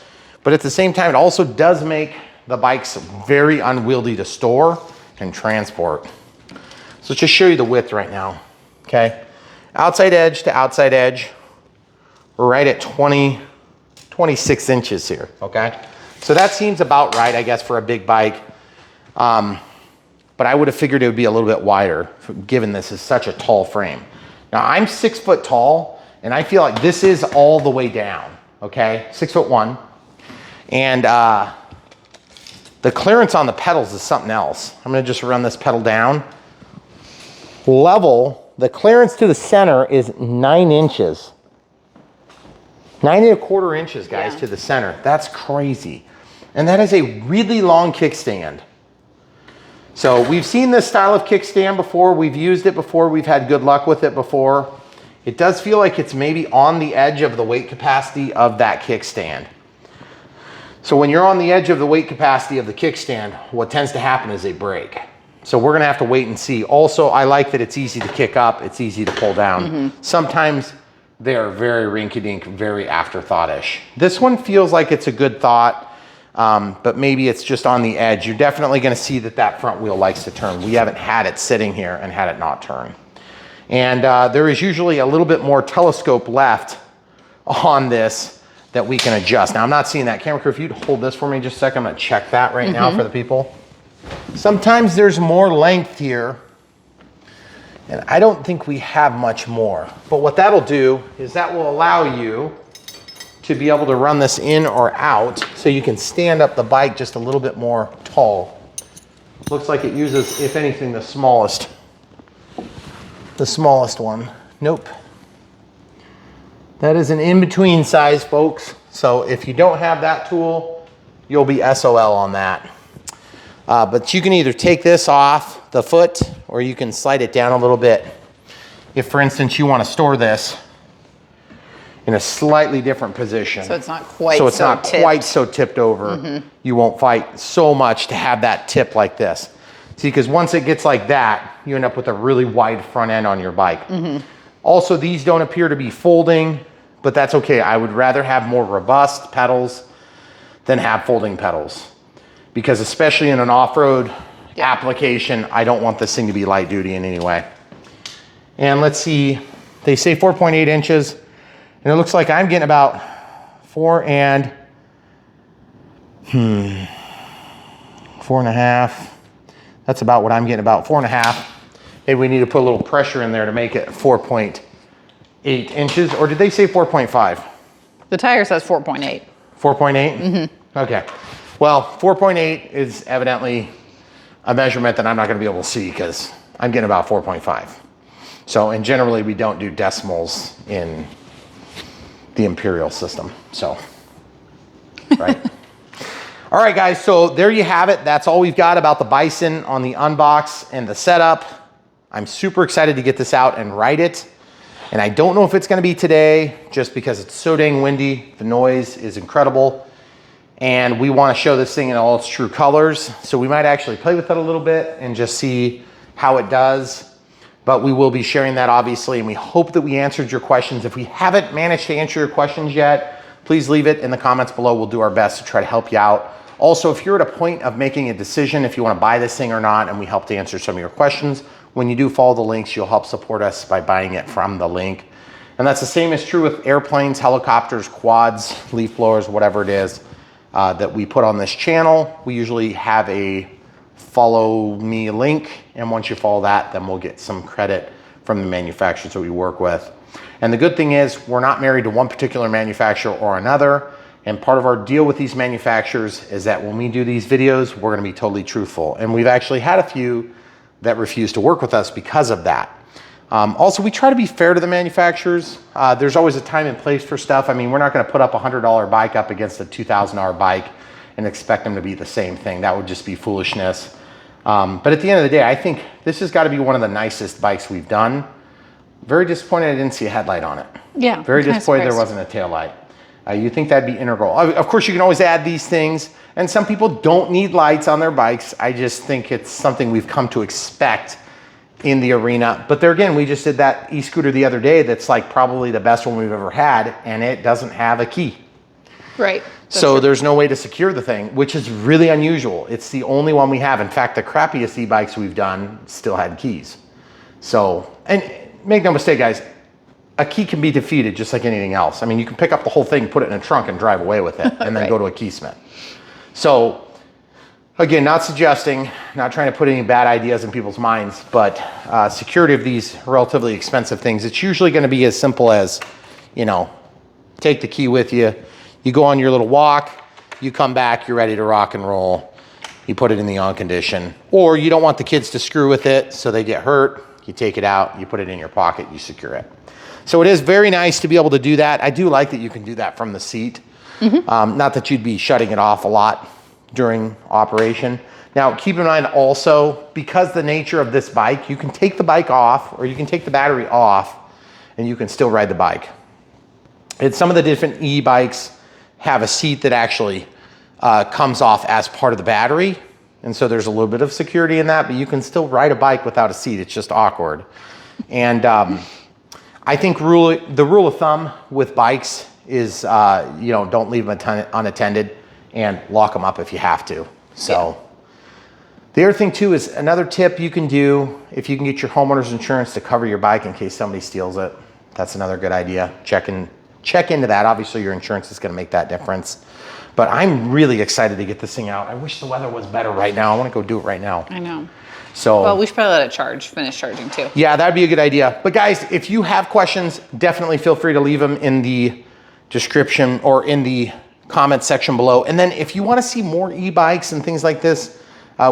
But at the same time, it also does make the bikes very unwieldy to store and transport. So let's just show you the width right now, okay? Outside edge to outside edge, we're right at 26 inches here, okay? So that seems about right, I guess, for a big bike. But I would have figured it would be a little bit wider, given this is such a tall frame. Now, I'm 6 foot tall, and I feel like this is all the way down, okay? 6'1". And the clearance on the pedals is something else. I'm gonna just run this pedal down. Level, the clearance to the center is 9 inches. 9¼ inches, guys, Yeah. to the center. That's crazy. And that is a really long kickstand. So we've seen this style of kickstand before. We've used it before. We've had good luck with it before. It does feel like it's maybe on the edge of the weight capacity of that kickstand. So when you're on the edge of the weight capacity of the kickstand, what tends to happen is they break. So we're gonna have to wait and see. Also, I like that it's easy to kick up, it's easy to pull down. Sometimes they are very rinky-dink, very afterthought-ish. This one feels like it's a good thought, but maybe it's just on the edge. You're definitely gonna see that that front wheel likes to turn. We haven't had it sitting here and had it not turn. And there is usually a little bit more telescope left on this that we can adjust. Now, I'm not seeing that. Camera crew, if you'd hold this for me just a second, I'm gonna check that right now for the people. Sometimes there's more length here, and I don't think we have much more. But what that'll do is that will allow you to be able to run this in or out so you can stand up the bike just a little bit more tall. Looks like it uses, if anything, the smallest one. Nope. That is an in-between size, folks. So if you don't have that tool, you'll be SOL on that. But you can either take this off the foot or you can slide it down a little bit. If, for instance, you want to store this in a slightly different position. So it's not quite so it's not tipped. quite so tipped over. You won't fight so much to have that tip like this. See, because once it gets like that, you end up with a really wide front end on your bike. Also, these don't appear to be folding, but that's okay. I would rather have more robust pedals than have folding pedals. Because especially in an off-road application, I don't want this thing to be light duty in any way. And let's see, they say 4.8 inches, and it looks like I'm getting about 4.5. That's about what I'm getting, about 4.5. Maybe we need to put a little pressure in there to make it 4.8 inches, or did they say 4.5? The tire says 4.8. 4.8? Mm-hmm. Okay. Well, 4.8 is evidently a measurement that I'm not going to be able to see because I'm getting about 4.5. So, and generally we don't do decimals in the imperial system. So, right. All right, guys. So there you have it. That's all we've got about the Bison on the Unbox and the setup. I'm super excited to get this out and ride it. And I don't know if it's going to be today just because it's so dang windy. The noise is incredible. And we want to show this thing in all its true colors. So we might actually play with it a little bit and just see how it does. But we will be sharing that obviously. And we hope that we answered your questions. If we haven't managed to answer your questions yet, please leave it in the comments below. We'll do our best to try to help you out. Also, if you're at a point of making a decision, if you want to buy this thing or not, and we help to answer some of your questions, when you do follow the links, you'll help support us by buying it from the link. And that's the same is true with airplanes, helicopters, quads, leaf blowers, whatever it is that we put on this channel. We usually have a follow me link. And once you follow that, then we'll get some credit from the manufacturers that we work with. And the good thing is we're not married to one particular manufacturer or another. And part of our deal with these manufacturers is that when we do these videos, we're going to be totally truthful. And we've actually had a few that refuse to work with us because of that. Also, we try to be fair to the manufacturers. There's always a time and place for stuff. I mean, we're not going to put up a $100 bike up against a $2,000 bike and expect them to be the same thing. That would just be foolishness. But at the end of the day, I think this has got to be one of the nicest bikes we've done. Very disappointed I didn't see a headlight on it. Yeah. Very disappointed there wasn't a tail light. You think that'd be integral. Of course, you can always add these things. And some people don't need lights on their bikes. I just think it's something we've come to expect in the arena. But there again, we just did that e-scooter the other day that's like probably the best one we've ever had, and it doesn't have a key. Right. So there's no way to secure the thing, which is really unusual. It's the only one we have. In fact, the crappiest e-bikes we've done still had keys. So, and make no mistake, guys, a key can be defeated just like anything else. I mean, you can pick up the whole thing, put it in a trunk and drive away with it and then go to a keysmith. So again, not suggesting, not trying to put any bad ideas in people's minds, but security of these relatively expensive things, it's usually going to be as simple as, you know, take the key with you, you go on your little walk, you come back, you're ready to rock and roll, you put it in the on condition, or you don't want the kids to screw with it so they get hurt, you take it out, you put it in your pocket, you secure it. So it is very nice to be able to do that. I do like that you can do that from the seat. Not that you'd be shutting it off a lot during operation. Now, keep in mind also, because the nature of this bike, you can take the bike off or you can take the battery off and you can still ride the bike. And some of the different e-bikes have a seat that actually comes off as part of the battery. And so there's a little bit of security in that, but you can still ride a bike without a seat. It's just awkward. And I think the rule of thumb with bikes is, you know, don't leave them unattended and lock them up if you have to. So the other thing too is another tip you can do if you can get your homeowner's insurance to cover your bike in case somebody steals it. That's another good idea. Check into that. Obviously your insurance is going to make that difference. But I'm really excited to get this thing out. I wish the weather was better right now. I want to go do it right now. I know. So, well, we should probably let it finish charging too. Yeah, that'd be a good idea. But guys, if you have questions, definitely feel free to leave them in the description or in the comment section below. And then if you want to see more e-bikes and things like this,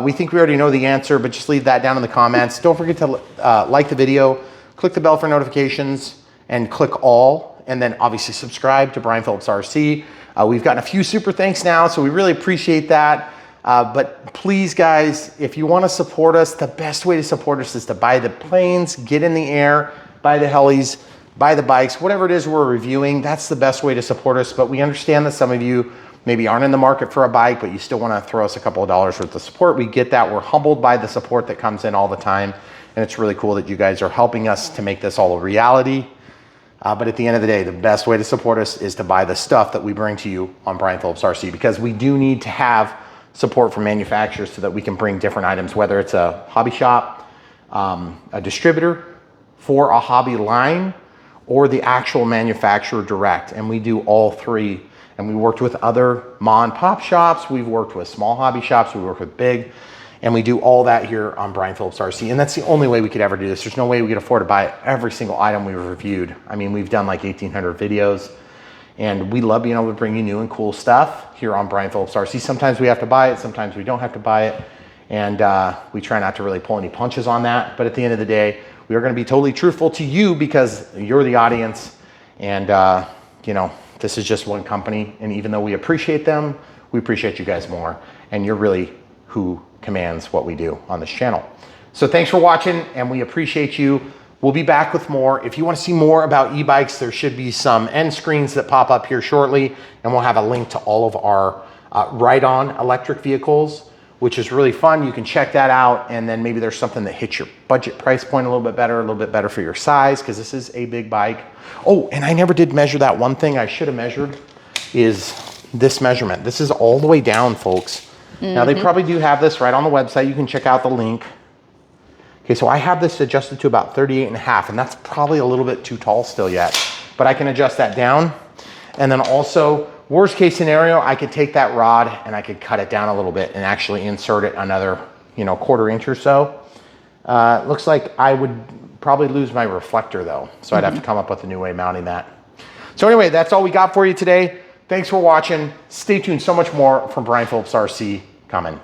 we think we already know the answer, but just leave that down in the comments. Don't forget to like the video, click the bell for notifications, and click all. And then obviously subscribe to Brian Phillips RC. We've gotten a few super thanks now, so we really appreciate that. But please, guys, if you want to support us, the best way to support us is to buy the planes, get in the air, buy the helis, buy the bikes, whatever it is we're reviewing. That's the best way to support us. But we understand that some of you maybe aren't in the market for a bike, but you still want to throw us a couple of dollars worth of support. We get that. We're humbled by the support that comes in all the time. And it's really cool that you guys are helping us to make this all a reality. But at the end of the day, the best way to support us is to buy the stuff that we bring to you on Brian Phillips RC, because we do need to have support from manufacturers so that we can bring different items, whether it's a hobby shop, a distributor for a hobby line, or the actual manufacturer direct. And we do all three And we worked with other mom and pop shops. We've worked with small hobby shops. We work with big. And we do all that here on Brian Phillips RC. And that's the only way we could ever do this. There's no way we could afford to buy every single item we've reviewed. I mean, we've done like 1,800 videos. And we love being able to bring you new and cool stuff here on Brian Phillips RC. Sometimes we have to buy it. Sometimes we don't have to buy it. And we try not to really pull any punches on that. But at the end of the day, we are going to be totally truthful to you because you're the audience. And, you know, this is just one company. And even though we appreciate them, we appreciate you guys more. And you're really who commands what we do on this channel. So thanks for watching, and we appreciate you. We'll be back with more. If you want to see more about e-bikes, there should be some end screens that pop up here shortly, and we'll have a link to all of our ride-on electric vehicles, which is really fun. You can check that out, and then maybe there's something that hits your budget price point a little bit better for your size, because this is a big bike. Oh, and I never did measure that one thing I should have measured is this measurement. This is all the way down, folks. Now they probably do have this right on the website. You can check out the link. Okay, so I have this adjusted to about 38.5, and that's probably a little bit too tall still yet, but I can adjust that down. And then also, worst case scenario, I could take that rod and I could cut it down a little bit and actually insert it another, you know, 1/4 inch or so. Looks like I would probably lose my reflector though, so I'd have to come up with a new way of mounting that. So anyway, that's all we got for you today. Thanks for watching. Stay tuned, so much more from Brian Phillips RC coming.